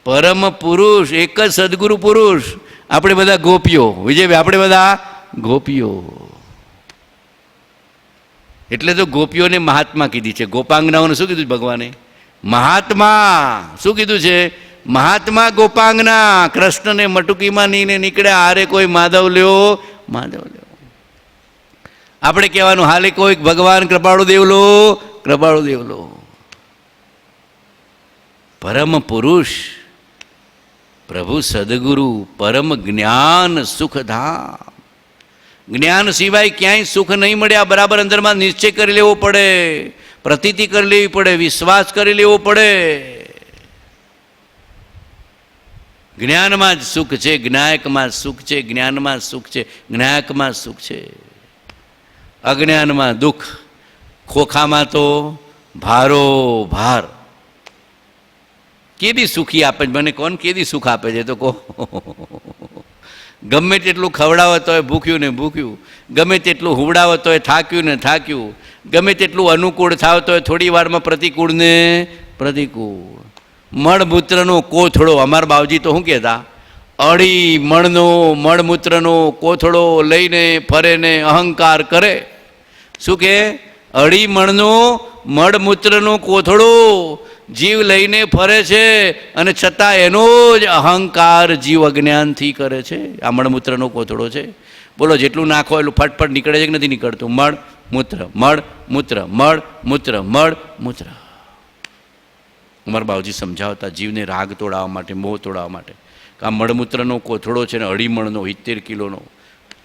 પરમ પુરુષ એક જ સદગુરુ પુરુષ. આપણે બધા ગોપીઓ. વિજયભાઈ, આપણે બધા ગોપીઓ. એટલે તો ગોપીઓને મહાત્મા કીધી છે. ગોપાંગનાઓને શું કીધું ભગવાને? મહાત્મા. શું કીધું છે? મહાત્મા ગોપાંગના. કૃષ્ણને મટુકીમાં નીને નીકળ્યા, હારે કોઈ માધવ લ્યો, માધવ લ્યો. આપણે કહેવાનું હાલે કોઈ ભગવાન કૃપાળુ દેવલો, કૃપાળુ દેવલો. પરમ પુરુષ પ્રભુ સદગુરુ, પરમ જ્ઞાન સુખધામ. જ્ઞાન સિવાય ક્યાંય સુખ નહીં મળે. આ બરાબર અંદરમાં નિશ્ચય કરી લેવો પડે, પ્રતીતિ કરી લેવી પડે, વિશ્વાસ કરી લેવો પડે. જ્ઞાનમાં જ સુખ છે, જ્ઞાયકમાં સુખ છે, જ્ઞાનમાં સુખ છે, જ્ઞાયકમાં સુખ છે. અજ્ઞાનમાં દુઃખ, ખોખામાં તો ભારો ભાર. કેદી સુખી આપે છે મને કોણ? કેદી સુખ આપે છે તો કહો. ગમે તેટલું ખવડાવો તોય ભૂખ્યું ને ભૂખ્યું, ગમે તેટલું હુવડાવો તોય થાક્યું ને થાક્યું, ગમે તેટલું અનુકૂળ થાવ તોય થોડી વારમાં પ્રતિકૂળ ને પ્રતિકૂળ. મળમૂત્રનો કોથળો, અમારા બાવજી તો શું કહેતા? અઢી મણનો મળમૂત્રનો કોથળો લઈને ફરે ને અહંકાર કરે. શું કે? અઢી મણનો મળમૂત્રનો કોથળો જીવ લઈને ફરે છે અને છતાં એનો જ અહંકાર જીવ અજ્ઞાનથી કરે છે. આ મળમૂત્રનો કોથળો છે. બોલો જેટલું નાખો એટલું ફટફટ નીકળે છે કે નથી નીકળતું? મળ મૂત્ર, મળ મૂત્ર, મળ મૂત્ર, મળ મૂત્ર. અમારા બાવજી સમજાવતા જીવને રાગ તોડાવવા માટે, મોહ તોડાવવા માટે. આ મળમૂત્રનો કોથળો છે ને 2.5 મણનો, 70 કિલોનો,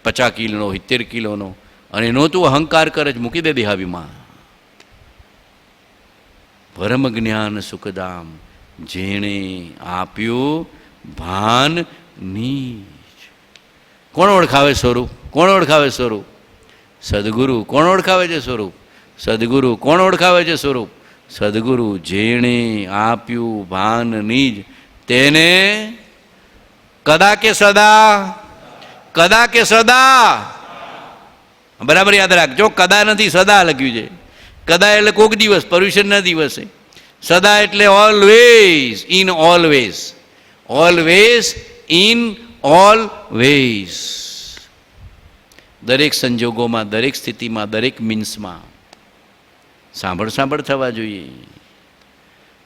50 કિલોનો, 70 કિલોનો, અને એનો તું અહંકાર કરે છે. મૂકી દે દેહાવીમાં. પરમ જ્ઞાન સુખધામ, જેણે આપ્યું ભાન નીચ. કોણ ઓળખાવે સ્વરૂપ? કોણ ઓળખાવે સ્વરૂપ? સદગુરુ. કોણ ઓળખાવે છે સ્વરૂપ? સદગુરુ. કોણ ઓળખાવે છે સ્વરૂપ? સદગુરુ. જેણે આપ્યું ભાન નીજ તેને કદા કે સદા, કદા કે સદા. બરાબર યાદ રાખજો, કદા નથી, સદા લખ્યું છે. કદા એટલે કોઈક દિવસ, પર્યુષણના દિવસે. સદા એટલે always, in always. Always, in always. દરેક સંજોગોમાં, દરેક સ્થિતિમાં, દરેક મીન્સમાં સાંભળ સાંભળ થવા જોઈએ.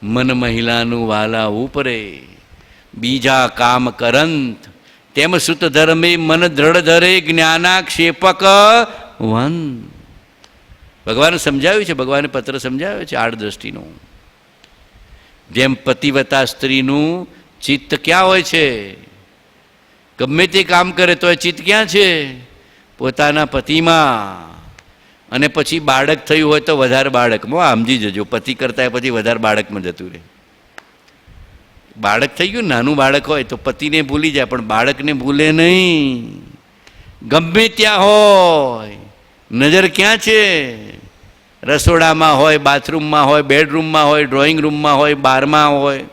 મન મહિલાનું વાલા ઉપરે, બીજા કામ કરંત, તેમ સુત ધર્મે મન દ્રઢ ધરે, જ્ઞાનાક્ષેપક વન. ભગવાને સમજાવ્યું છે, ભગવાને પત્ર સમજાવ્યો છે 8 દ્રષ્ટિનો. જેમ પતિવતા સ્ત્રીનું ચિત્ત ક્યાં હોય છે? ગમે તે કામ કરે તો એ ચિત્ત ક્યાં છે? પોતાના પતિમાં. અને પછી બાળક થયું હોય તો વધારે બાળકમાં. સમજી જજો, પતિ કરતા પછી વધારે બાળકમાં જતું રહે. બાળક થઈ ગયું, નાનું બાળક હોય તો પતિને ભૂલી જાય, પણ બાળકને ભૂલે નહીં. ગમે ત્યાં હોય, નજર ક્યાં છે? રસોડામાં હોય, બાથરૂમમાં હોય, બેડરૂમમાં હોય, ડ્રોઈંગ રૂમમાં હોય, બારમાં હોય.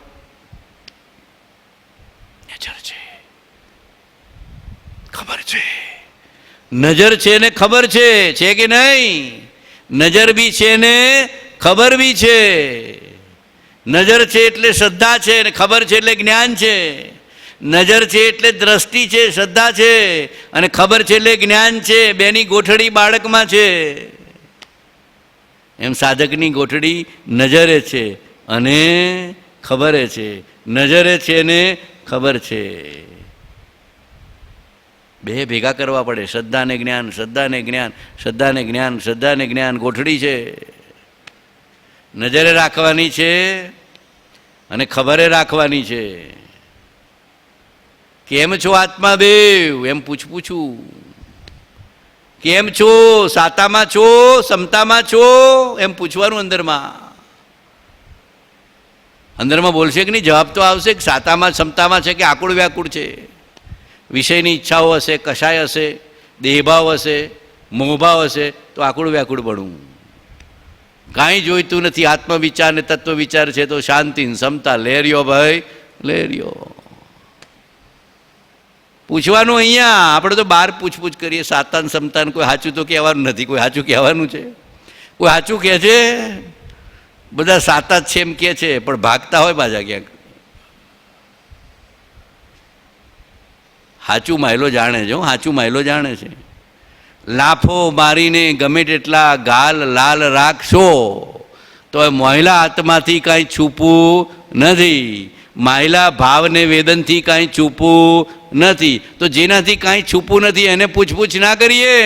નજર છે, ખબર છે. નજર છે ને ખબર છે કે નહીં? નજર બી છે ને ખબર બી છે. નજર છે એટલે શ્રદ્ધા છે, ને ખબર છે એટલે જ્ઞાન છે. નજર છે એટલે દ્રષ્ટિ છે, શ્રદ્ધા છે, અને ખબર છે એટલે જ્ઞાન છે. બેની ગોઠડી બાળકમાં છે. એમ સાધકની ગોઠડી નજરે છે અને ખબરે છે. નજરે છે ને ખબર છે. બે ભેગા કરવા પડે. શ્રદ્ધા ને જ્ઞાન, શ્રદ્ધા ને જ્ઞાન, શ્રદ્ધા ને જ્ઞાન, શ્રદ્ધા ને જ્ઞાન. ગોઠડી છે, નજરે રાખવાની છે અને ખબરે રાખવાની છે. કેમ છો આત્માદેવ? એમ પૂછું. કેમ છો, સાતામાં છો, સમતામાં છો, એમ પૂછવાનું અંદરમાં બોલશે કે નહીં, જવાબ તો આવશે કે સાતામાં સમતામાં છે કે આકુળ વ્યાકુળ છે. વિષયની ઈચ્છાઓ હશે, કશાય હશે, દેહભાવ હશે, મોહભાવ હશે તો આકુળ વ્યાકુળ ભણવું. કાંઈ જોઈતું નથી, આત્મવિચાર ને તત્વ વિચાર છે તો શાંતિ સમતા લેરિયો ભાઈ લેરિયો. પૂછવાનું અહીંયા. આપણે તો બહાર પૂછપૂછ કરીએ, સાતાન સમતાન કોઈ સાચું તો કહેવાનું નથી. કોઈ સાચું કહેવાનું છે? કોઈ સાચું કહે છે? બધા સાતા જ છે એમ કહે છે, પણ ભાગતા હોય પાછા ક્યાંક. સાચું માયલો જાણે છે, સાચું માયલો જાણે છે. લાફો મારીને ગમે તેટલા ગાલ લાલ રાખશો તો મહિલા આત્માથી કાંઈ છૂપવું નથી, માયલા ભાવને વેદનથી કાંઈ છૂપવું નથી. તો જેનાથી કાંઈ છૂપવું નથી એને પૂછપૂછ ના કરીએ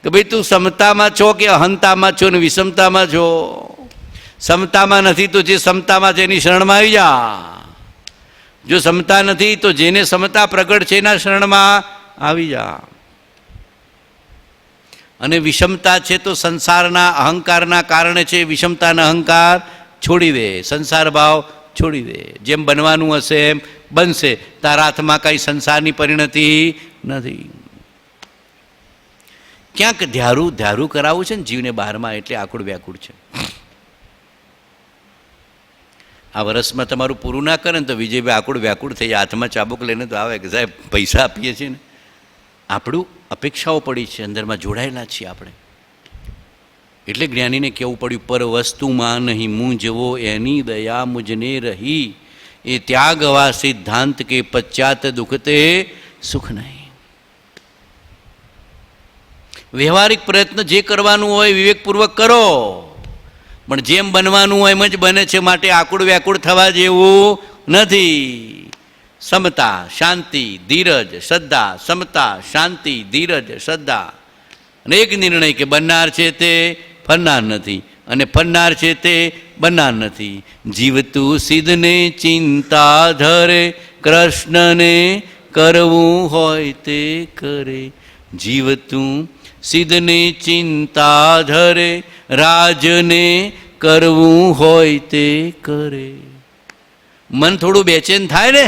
કે ભાઈ તું સમતામાં છો કે અહંતામાં છો ને વિષમતામાં છો. સમતામાં નથી તો જે સમતામાં છે એની શરણમાં આવી જા. જો સમતા નથી તો જેને સમતા પ્રગટ છે એના શરણમાં આવી જા. અને વિષમતા છે તો સંસારના અહંકારના કારણે છે. વિષમતાના અહંકાર છોડી દે, સંસાર ભાવ છોડી દે. જેમ બનવાનું હશે એમ બનશે. તારા હાથમાં કાંઈ સંસારની પરિણતિ નથી. ક્યાંક ધ્યારું કરાવવું છે ને જીવને બહારમાં, એટલે આકુળ વ્યાકુળ છે. આ વર્ષમાં તમારું પૂરું ના કરે ને તો વિજયભાઈ આકુળ વ્યાકુળ થઈ જાય. હાથમાં ચાબુક લઈને તો આવે કે સાહેબ પૈસા આપીએ છીએ ને, આપણું અપેક્ષાઓ પડી છે, અંદરમાં જોડાયેલા છીએ આપણે. એટલે જ્ઞાનીને કહેવું પડ્યું, પર વસ્તુમાં નહીં મૂંઝવો એની દયા મુજને રહી, એ ત્યાગવા સિદ્ધાંત કે પશ્ચાત દુખતે સુખ નહીં. વ્યવહારિક પ્રયત્ન જે કરવાનું હોય વિવેકપૂર્વક કરો, પણ જેમ બનવાનું હોય એમ જ બને છે. માટે આકુળ વ્યાકુળ થવા જેવું નથી. સમતા, શાંતિ, ધીરજ, શ્રદ્ધા. સમતા, શાંતિ, ધીરજ, શ્રદ્ધા. અને એક નિર્ણય કે બનનાર છે તે ફરનાર નથી, અને ફરનાર છે તે બનનાર નથી. જીવતું સિદ્ધને ચિંતા ધરે, કૃષ્ણને કરવું હોય તે કરે. જીવતું સિદ્ધને ચિંતા ધરે, રાજને કરવું હોય તે કરે. મન થોડું બેચેન થાય ને,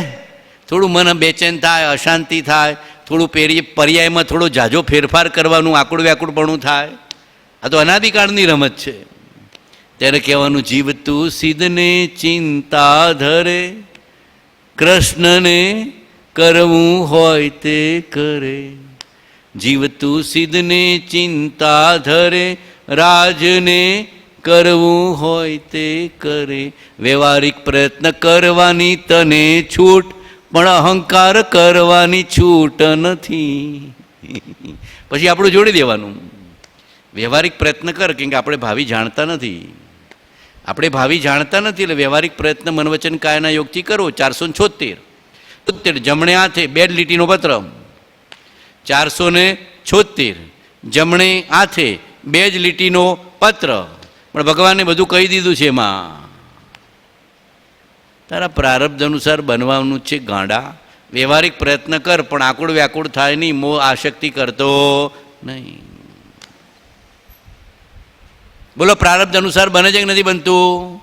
થોડું મન બેચેન થાય, અશાંતિ થાય, થોડું પર્યાયમાં થોડો ઝાઝો ફેરફાર કરવાનું, આકુળ વ્યાકુળપણું થાય. આ તો અનાદિકાળની રમત છે. ત્યારે કહેવાનું, જીવતું સિદ્ધને ચિંતા ધરે, કૃષ્ણને કરવું હોય તે કરે. જીવતું સિદ્ધને ચિંતા ધરે, રાજને કરવું હોય તે કરે. વ્યવહારિક પ્રયત્ન કરવાની તને છૂટ, પણ અહંકાર કરવાની છૂટ નથી. પછી આપણું જોડી દેવાનું. વ્યવહારિક પ્રયત્ન કર, કેમ કે આપણે ભાવિ જાણતા નથી. આપણે ભાવિ જાણતા નથી, એટલે વ્યવહારિક પ્રયત્ન મનવચન કાયના યોગથી કરો. 476 જમણે હાથે 2 લીટીનો પત્ર. 476 જમણે હાથે 2 જ લીટીનો પત્ર. પણ ભગવાને બધું કહી દીધું છે એમાં. તારા પ્રારબ્ધ અનુસાર બનવાનું છે ગાંડા. વ્યવહારિક પ્રયત્ન કર, પણ આકુળ વ્યાકુળ થાય નહીં, મોહ આસક્તિ કરતો નહીં. બોલો, પ્રારબ્ધ અનુસાર બને છે કે નથી બનતું?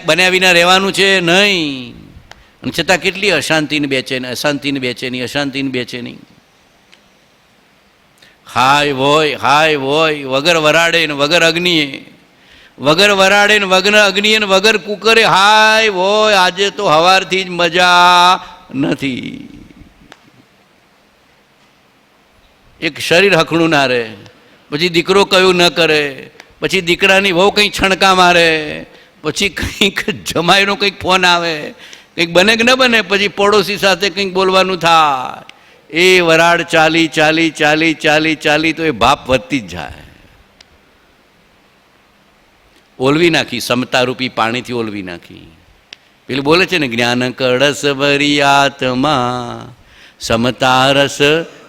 બન્યા વિના રહેવાનું છે નહીં. અને છતાં કેટલી અશાંતિને બેચેની, અશાંતિને બેચેની, અશાંતિને બેચેની. હાય હોય વગર વરાડે ને વગર અગ્નિએ, વગર વરાડે ને વગર અગ્નિએ ને વગર કુકરે હાય હોય. આજે તો હવારથી જ મજા નથી. એક શરીર હખણું ના રહે, પછી દીકરો કયું ન કરે, પછી દીકરાની વહુ કંઈક છણકા મારે, પછી કંઈક જમાઈનો કંઈક ફોન આવે, કંઈક બને કે ન બને, પછી પડોશી સાથે કંઈક બોલવાનું થાય. એ વરાળ ચાલી ચાલી ચાલી ચાલી ચાલી તો એ ભાપ વધતી જ જાય. ઓલવી નાખી, સમતારૂપી પાણીથી ઓલવી નાખી. પેલું બોલે છે ને, જ્ઞાન કળશ ભરી આત્મા, સમતા રસ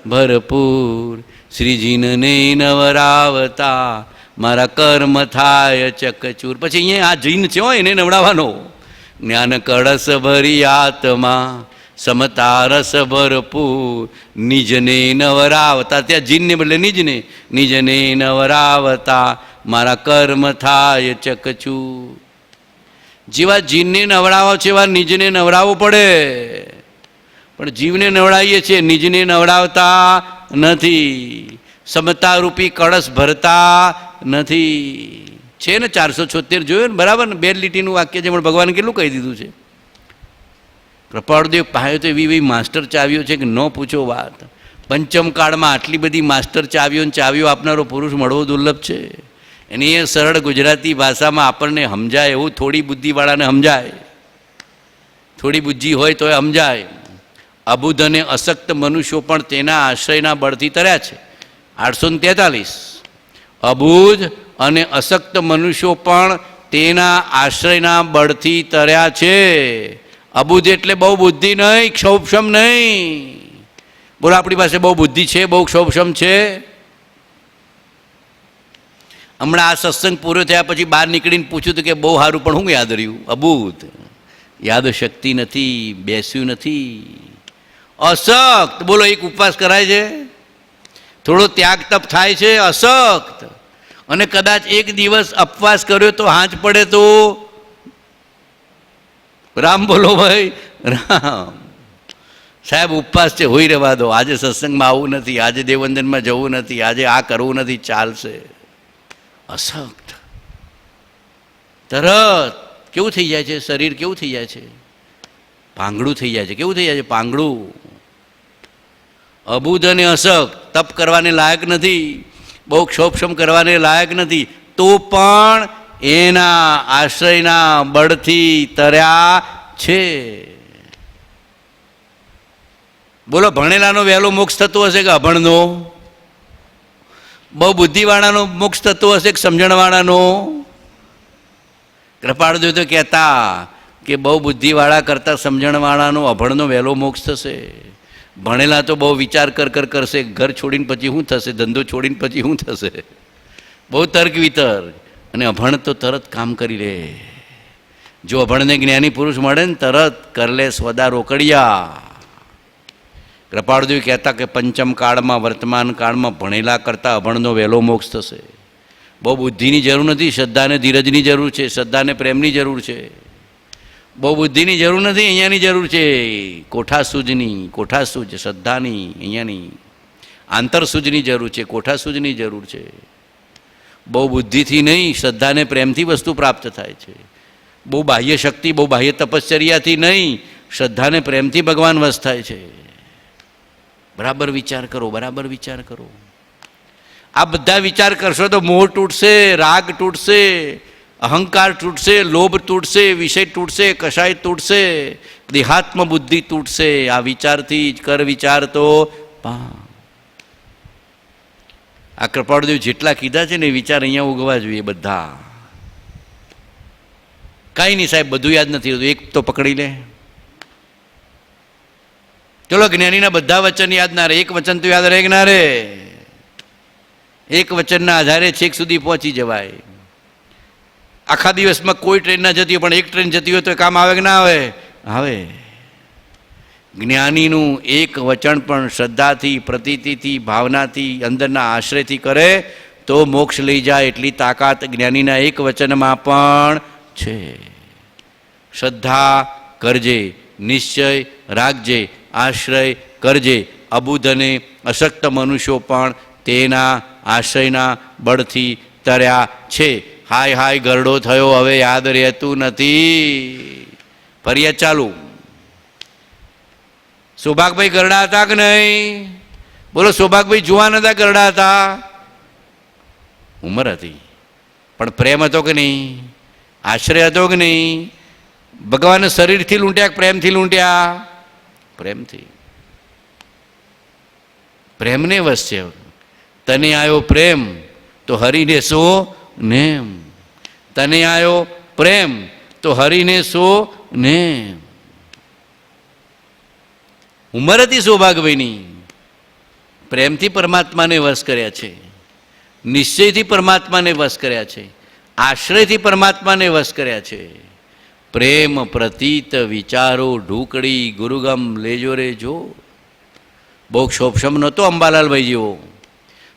ભરપૂર, શ્રીજીને નવરાવતા, મારા કર્મ થાય ચકચૂર. પછી અહીંયા આ જીન છે હોય એને નવડાવવાનો. જ્ઞાન કળશ ભરી આત્મા, સમતા રસ ભરપૂર નિજને નવરાવતા, ત્યાં જીનને બદલે નિજને, નિજને નવરાવતા મારા કર્મ થાય ચકચૂર. જેવા જીનને નવડાવો છે એવા નિજને નવડાવવું પડે, પણ જીવને નવડાવીએ છીએ, નિજને નવડાવતા નથી, સમતા રૂપી કળશ ભરતા નથી. છે ને 476 જોયું ને, બરાબર ને? 2 લીટીનું વાક્ય છે, પણ ભગવાને કેટલું કહી દીધું છે. કૃપાળુદેવ પાસે તો એવી માસ્ટર ચાવીઓ છે કે ન પૂછો વાત. પંચમ કાળમાં આટલી બધી માસ્ટર ચાવીઓ આપનારો પુરુષ મળવો દુર્લભ છે. એની એ સરળ ગુજરાતી ભાષામાં આપણને સમજાય એવું, થોડી બુદ્ધિવાળાને સમજાય, થોડી બુદ્ધિ હોય તો એ સમજાય. અબુધ અને અશક્ત મનુષ્યો પણ તેના આશ્રયના બળથી તર્યા છે. 843. અબુધ અને અશક્ત મનુષ્યો પણ તેના આશ્રયના બળથી તર્યા છે. અબુધ એટલે બહુ બુદ્ધિ નહીં, ક્ષોભક્ષમ નહીં. બોલો, આપણી પાસે બહુ બુદ્ધિ છે, બહુ ક્ષોભક્ષમ છે? હમણાં આ સત્સંગ પૂરો થયા પછી બહાર નીકળીને પૂછ્યું હતું કે બહુ સારું, પણ હું યાદ રહ્યું? અબુધ, યાદ શક્તિ નથી, બેસ્યું નથી. અશક્ત, બોલો, એક ઉપવાસ કરાય છે, થોડો ત્યાગ તપ થાય છે, અશક્ત. અને કદાચ એક દિવસ ઉપવાસ કર્યો તો હાંચ પડે તો રામ બોલો ભાઈ, રામ. સાહેબ ઉપવાસ છે, હોઈ રહેવા દો, આજે સત્સંગમાં આવવું નથી, આજે દેવવંદનમાં જવું નથી, આજે આ કરવું નથી, ચાલશે. અશક્ત. તરત કેવું થઈ જાય છે શરીર? કેવું થઈ જાય છે? પાંગડું થઈ જાય છે. કેવું થઈ જાય છે? પાંગડું. અબુધ અને અશક્ત તપ કરવાને લાયક નથી, બહુ ક્ષોભક્ષમ કરવાને લાયક નથી, તો પણ એના આશ્રયના બળથી તર્યા છે. બોલો, ભણેલાનો વહેલો મોક્ષ થતો હશે કે અભણનો? બહુ બુદ્ધિવાળાનો મોક્ષ થતો હશે કે સમજણવાળાનો? કૃપાળુદેવ તો કહેતા કે બહુ બુદ્ધિવાળા કરતાં સમજણવાળાનો, અભણનો વહેલો મોક્ષ થશે. ભણેલા તો બહુ વિચાર કરશે, ઘર છોડીને પછી શું થશે, ધંધો છોડીને પછી શું થશે, બહુ તર્ક વિતર્ક. અને અભણ તો તરત કામ કરી લે. જો અભણને જ્ઞાની પુરુષ મળે ને, તરત કર લે સોદા રોકડિયા. કૃપાળુદેવ કહેતા કે પંચમ કાળમાં, વર્તમાન કાળમાં ભણેલા કરતાં અભણનો વહેલો મોક્ષ થશે. બહુ બુદ્ધિની જરૂર નથી, શ્રદ્ધાને ધીરજની જરૂર છે, શ્રદ્ધાને પ્રેમની જરૂર છે. બહુ બુદ્ધિની જરૂર નથી, અહીંયાની જરૂર છે. કોઠાસૂજ શ્રદ્ધાની, અહીંયાની આંતરસૂજની જરૂર છે, કોઠાસૂજની જરૂર છે. બહુ બુદ્ધિથી નહીં, શ્રદ્ધાને પ્રેમથી વસ્તુ પ્રાપ્ત થાય છે. બહુ બાહ્ય શક્તિ, બહુ બાહ્ય તપશ્ચર્યાથી નહીં, શ્રદ્ધાને પ્રેમથી ભગવાન વશ થાય છે. બરાબર વિચાર કરો, બરાબર વિચાર કરો. આ બધા વિચાર કરશો તો મોહ તૂટશે, રાગ તૂટશે, અહંકાર તૂટશે, લોભ તૂટશે, વિષય તૂટશે, કશાય તૂટશે, દેહાત્મ બુદ્ધિ તૂટશે. આ વિચારથી જ કર વિચાર તો આ કૃપાળુદેવ જેટલા કીધા છે ને એ વિચાર અહીંયા ઉગવા જોઈએ બધા. કાંઈ નહીં સાહેબ, બધું યાદ નથી હોતું, એક તો પકડી લે. ચલો, જ્ઞાનીના બધા વચન યાદ ના રહે, એક વચન તો યાદ રહે કે ના રહે? એક વચનના આધારે છેક સુધી પહોંચી જવાય. આખા દિવસમાં કોઈ ટ્રેન ના જતી હોય, પણ એક ટ્રેન જતી હોય તો કામ આવે કે ના આવે? આવે. જ્ઞાનીનું એક વચન પણ શ્રદ્ધાથી, પ્રતીતિથી, ભાવનાથી, અંદરના આશ્રયથી કરે તો મોક્ષ લઈ જાય એટલી તાકાત જ્ઞાનીના એક વચનમાં પણ છે. શ્રદ્ધા કરજે, નિશ્ચય રાખજે, આશ્રય કરજે. અબુધ અને અશક્ત મનુષ્યો પણ તેના આશ્રયના બળથી તર્યા છે. હાય હાય ગરડો થયો, હવે યાદ રહેતું નથી. ફરિયાદ ચાલુ. સૌભાગભાઈ ગરડા હતા કે નહીં? બોલો, સૌભાગભાઈ જુવાન હતા, ગરડા હતા? ઉંમર હતી, પણ પ્રેમ હતો કે નહીં? આશ્રય હતો કે નહીં? ભગવાન શરીરથી લૂંટ્યા કે પ્રેમથી લૂંટ્યા? પ્રેમથી. પ્રેમને વશ છે. તને આવ્યો પ્રેમ તો હરીને સો નેમ. તને આવ્યો પ્રેમ તો હરીને સો નેમ. ઉંમર હતી સૌભાગભાઈની, પ્રેમથી પરમાત્માને વશ કર્યા છે, નિશ્ચયથી પરમાત્માને વશ કર્યા છે, આશ્રયથી પરમાત્માને વશ કર્યા છે. પ્રેમ પ્રતીત વિચારો ઢૂકડી ગુરુગમ લેજો રે જો. બહુ ક્ષોભક્ષમ નહોતો અંબાલાલભાઈ જેવો.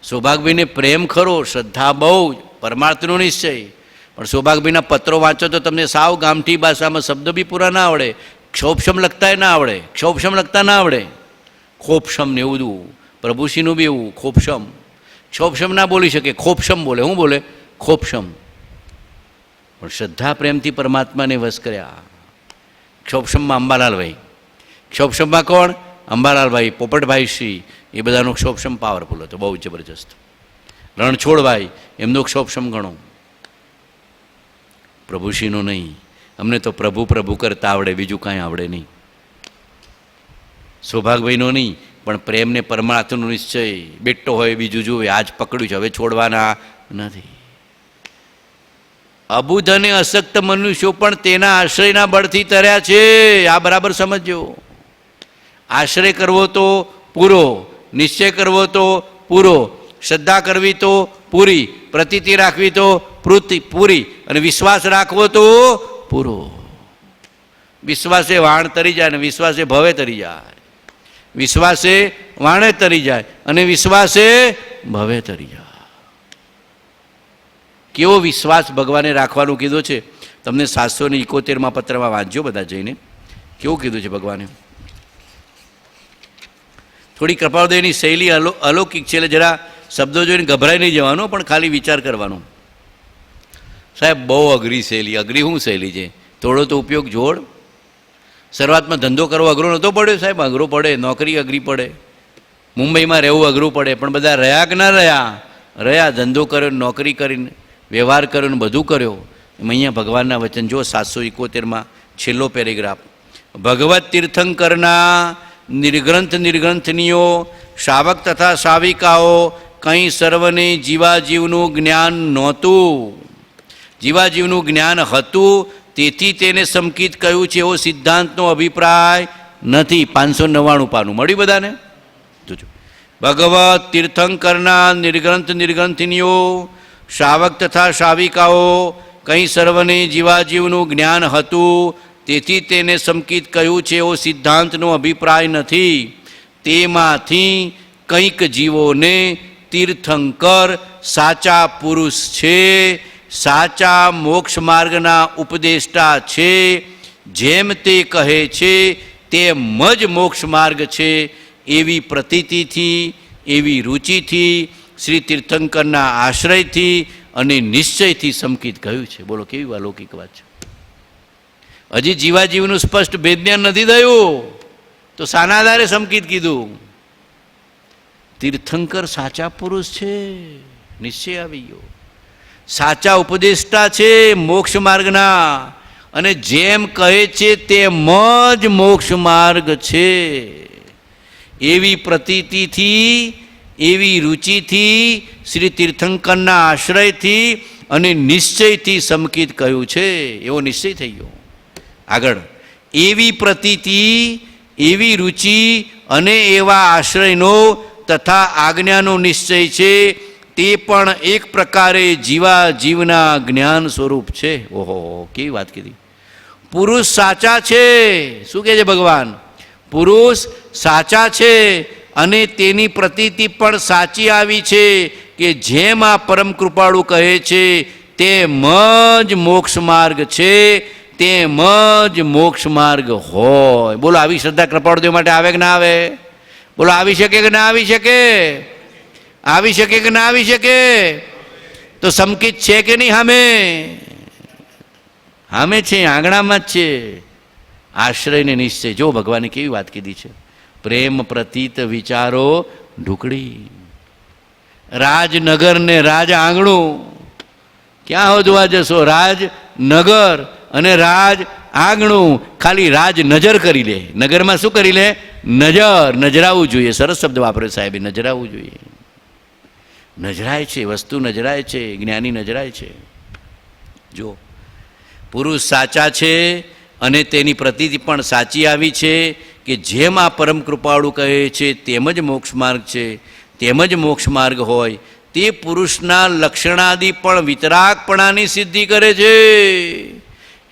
સૌભાગભાઈને પ્રેમ ખરો, શ્રદ્ધા બહુ જ, પરમાર્થનો નિશ્ચય. પણ સૌભાગભાઈના પત્રો વાંચો તો તમને સાવ ગામઠી ભાષામાં શબ્દ બી પૂરા ના આવડે. ક્ષોભક્ષમ લખતાય ના આવડે, ક્ષોભક્ષમ લખતા ના આવડે. ખોપશમ ને એવું બધું. પ્રભુશ્રીનું બી એવું ખોપશમ. ક્ષોભક્ષમ ના બોલી શકે, ખોપશમ બોલે. શું બોલે? ખોપશમ. પણ શ્રદ્ધા પ્રેમથી પરમાત્માને વશ કર્યા. ક્ષોભક્ષમમાં અંબાલાલભાઈ, ક્ષોભક્ષમમાં કોણ? અંબાલાલભાઈ, પોપટભાઈ શ્રી, એ બધાનો ક્ષોભક્ષમ પાવરફુલ હતો, બહુ જબરજસ્ત. રણછોડભાઈ, એમનો ક્ષોભક્ષમ ગણો. પ્રભુશ્રીનો નહીં. અમને તો પ્રભુ પ્રભુ કરતા આવડે, બીજું કાંઈ આવડે નહીં. સૌભાગભાઈનો નહીં, પણ પ્રેમને પરમાર્થનો નિશ્ચય. બેટો હોય બીજું જુએ, આજ પકડ્યું છે, હવે છોડવાના નથી. અબુધ અને અશક્ત મનુષ્યો પણ તેના આશ્રયના બળથી તર્યા છે. આ બરાબર સમજો. આશ્રય કરવો તો પૂરો, નિશ્ચય કરવો તો પૂરો, શ્રદ્ધા કરવી તો પૂરી, પ્રતીતિ રાખવી તો પૂરી, અને વિશ્વાસ રાખવો તો પૂરો. વિશ્વાસે વાણ તરી જાય અને વિશ્વાસે ભવે તરી જાય. વિશ્વાસે વાણે તરી જાય અને વિશ્વાસે ભવે તરી જાય. કેવો વિશ્વાસ ભગવાને રાખવાનું કીધું છે તમને 771 પત્રમાં વાંચજો બધા જઈને. કેવું કીધું છે ભગવાને? થોડી કૃપાળદેવની શૈલી અલૌકિક છે, એટલે જરા શબ્દો જોઈને ગભરાઈ નહીં જવાનો, પણ ખાલી વિચાર કરવાનો. સાહેબ બહુ અઘરી શૈલી. અઘરી શું શૈલી છે? થોડો તો ઉપયોગ જોડ. શરૂઆતમાં ધંધો કરવો અઘરો નહોતો પડ્યો સાહેબ? અઘરો પડે. નોકરી અઘરી પડે, મુંબઈમાં રહેવું અઘરું પડે, પણ બધા રહ્યા કે ના રહ્યા? રહ્યા. ધંધો કર્યો, નોકરી કરીને, વ્યવહાર કર્યો ને બધું કર્યો. એમ અહીંયા ભગવાનના વચન જો 771 છેલ્લો પેરેગ્રાફ. ભગવત તીર્થંકરના નિર્ગ્રંથનીઓ, શાવક તથા શાવિકાઓ કંઈ સર્વને જીવાજીવનું જ્ઞાન નહોતું. જીવાજીવનું જ્ઞાન હતું, તેથી તેને સમકિત કહ્યું છે એવો સિદ્ધાંતનો અભિપ્રાય નથી. 599 પાનું મળ્યું બધાને? જોજો. ભગવત તીર્થંકરના નિર્ગ્રંથનીઓ, શાવક તથા શાવિકાઓ કંઈ સર્વને જીવાજીવનું જ્ઞાન હતું, તેથી તેને સમકિત કહ્યું છે એવો સિદ્ધાંતનો અભિપ્રાય નથી. તેમાંથી કંઈક જીવોને તીર્થંકર સાચા પુરુષ છે, સાચા મોક્ષ માર્ગના ઉપદેષ્ટા છે. જેમ તે કહે છે તેમ જ મોક્ષ માર્ગ છે, એવી પ્રતીતિથી, એવી રુચિથી, શ્રી તીર્થંકરના આશ્રયથી અને નિશ્ચયથી સમકિત કહ્યું છે. બોલો કેવી અલૌકિક વાત છે. હજી જીવાજીવનું સ્પષ્ટ ભેદજ્ઞાન નથી થયું, તો શાના આધારે સમકિત કીધું? તીર્થંકર સાચા પુરુષ છે, નિશ્ચય આવી ગયો. સાચા ઉપદેષ્ટા છે મોક્ષ માર્ગના, અને જેમ કહે છે તેમ જ મોક્ષ માર્ગ છે, એવી પ્રતીતિથી, એવી રુચિથી, શ્રી તીર્થંકરના આશ્રયથી અને નિશ્ચયથી સમકિત કહ્યું છે. એવો નિશ્ચય થઈ ગયો. આગળ એવી પ્રતીતિ, એવી રુચિ અને એવા આશ્રયનો તથા આજ્ઞાનો નિશ્ચય છે, તે પણ એક પ્રકારે જીવના જ્ઞાન સ્વરૂપ છે. ઓહો, કેવી વાત કીધી. પુરુષ સાચા છે. શું કહે છે ભગવાન? પુરુષ સાચા છે અને તેની પ્રતીતિ પણ સાચી આવી છે કે જેમ આ પરમ કૃપાળુ કહે છે તેમ જ મોક્ષ માર્ગ છે, તેમ જ મોક્ષ માર્ગ હોય. બોલો આવી શ્રદ્ધા કૃપાળુદેવ માટે આવે કે ના આવે? બોલો આવી શકે કે ના આવી શકે? આવી શકે કે ના આવી શકે? તો સમકિત છે કે નહીં? હામે છે, આંગણામાં જ છે. આશ્રય ને નિશ્ચય. જો ભગવાને કેવી વાત કીધી છે. પ્રેમ પ્રતીત વિચારો ઢુકડી. રાજનગર ને રાજ આંગણું ક્યાં હોદવા જશો? રાજનગર અને રાજ આંગણું. ખાલી રાજ નજર કરી લે. નગરમાં શું કરી લે? નજરાવવું જોઈએ. સરસ શબ્દ વાપરે સાહેબે, નજરાવવું જોઈએ. નજરાય છે, વસ્તુ નજરાય છે, જ્ઞાની નજરાય છે. જો પુરુષ સાચા છે અને તેની પ્રતીતિ પણ સાચી આવી છે કે જેમ આ પરમ કૃપાળુ કહે છે તેમ જ મોક્ષ માર્ગ છે, તેમ જ મોક્ષ માર્ગ હોય. તે પુરુષના લક્ષણાદિ પણ વિતરાગપણાની સિદ્ધિ કરે છે.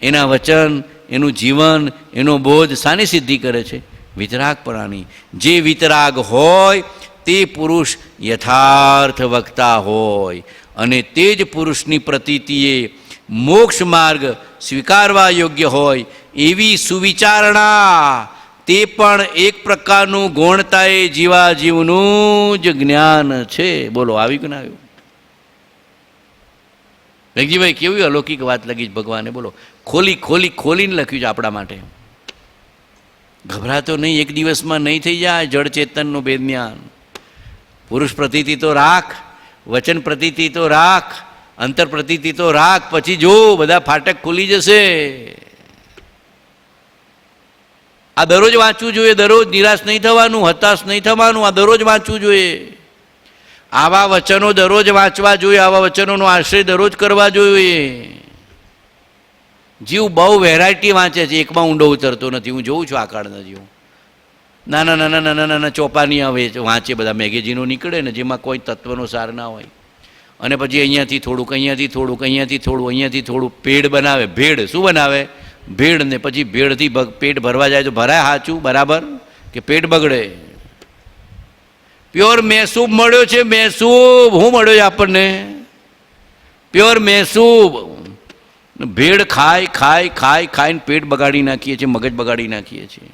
એના વચન, એનું જીવન, એનો બોધ શાની સિદ્ધિ કરે છે? વિતરાગપણાની. જે વિતરાગ હોય તે પુરુષ યથાર્થ વક્તા હોય, અને તે જ પુરુષની પ્રતીતિએ મોક્ષ માર્ગ સ્વીકારવા યોગ્ય હોય એવી સુવિચારણા, તે પણ એક પ્રકારનું ગૌણતાએ જીવાજીવનું જ જ્ઞાન છે. બોલો, આવી કે ના આવ્યું? વેગજીભાઈ, કેવી અલૌકિક વાત લખી છે ભગવાને. બોલો, ખોલીને લખ્યું છે આપણા માટે. ગભરાતો નહીં, એક દિવસમાં નહીં થઈ જાય જળ ચેતનનું ભેદ જ્ઞાન. પુરુષ પ્રતીતિ તો રાખ, વચન પ્રતીતિ તો રાખ, અંતર પ્રતીતિ તો રાખ, પછી જો બધા ફાટક ખુલી જશે. આ દરરોજ વાંચવું જોઈએ, દરરોજ નિરાશ નહીં થવાનું, હતાશ નહીં થવાનું, આ દરરોજ વાંચવું જોઈએ. આવા વચનો દરરોજ વાંચવા જોઈએ, આવા વચનોનો આશ્રય દરરોજ કરવા જોઈએ. જીવ બહુ વેરાયટી વાંચે છે, એકમાં ઊંડો ઉતરતો નથી. હું જોઉં છું આ કાળના જીવ નાના નાના નાના નાના ચોપાની આવે વાંચે, બધા મેગેઝીનો નીકળે ને જેમાં કોઈ તત્વનો સાર ના હોય, અને પછી અહીંયાથી થોડુંક, અહીંયાથી થોડુંક, અહીંયાથી થોડું, અહીંયાથી થોડું પેડ બનાવે. ભેડ શું બનાવે? ભેડ. ને પછી ભેડથી પેટ ભરવા જાય તો ભરાય સાચું બરાબર કે પેટ બગડે? પ્યોર મહેસૂબ મળ્યો છે. મહેસૂબ શું મળ્યો છે આપણને? પ્યોર મહેસૂબ. ભેડ ખાઈને પેટ બગાડી નાખીએ છીએ, મગજ બગાડી નાખીએ છીએ.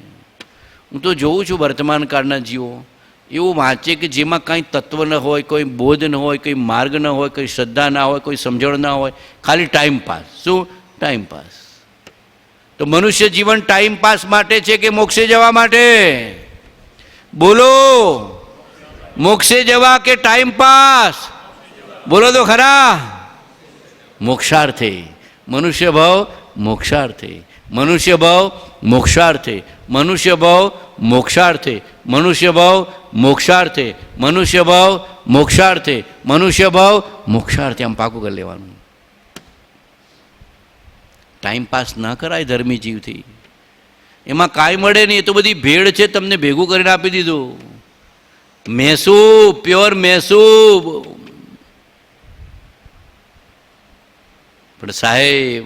હું તો જોઉં છું વર્તમાન કાળના જીવો એવું વાંચે કે જેમાં કાંઈ તત્વ ન હોય, કોઈ બોધ ન હોય, કોઈ માર્ગ ન હોય, કોઈ શ્રદ્ધા ના હોય, કોઈ સમજણ ના હોય, ખાલી ટાઈમ પાસ. શું ટાઈમ પાસ? તો મનુષ્ય જીવન ટાઈમ પાસ માટે છે કે મોક્ષે જવા માટે? બોલો, મોક્ષે જવા કે ટાઈમ પાસ? બોલો તો ખરા. મોક્ષાર્થે. મનુષ્ય ભાવ મોક્ષાર્થે. મનુષ્ય ભાવ મોક્ષાર્થે. મનુષ્ય ભાવ મોક્ષાર્થે. મનુષ્ય ભાવ મોક્ષાર્થે. મનુષ્ય ભાવ મોક્ષાર્થે. મનુષ્ય ભાવ મોક્ષાર્થે. આમ પાકું કરી લેવાનું. ટાઈમ પાસ ના કરાય ધર્મી જીવથી. એમાં કાંઈ મળે નહીં, એ તો બધી ભેળ છે, તમને ભેગું કરીને આપી દીધું. મહેસૂબ, પ્યોર મહેસૂબ. પણ સાહેબ,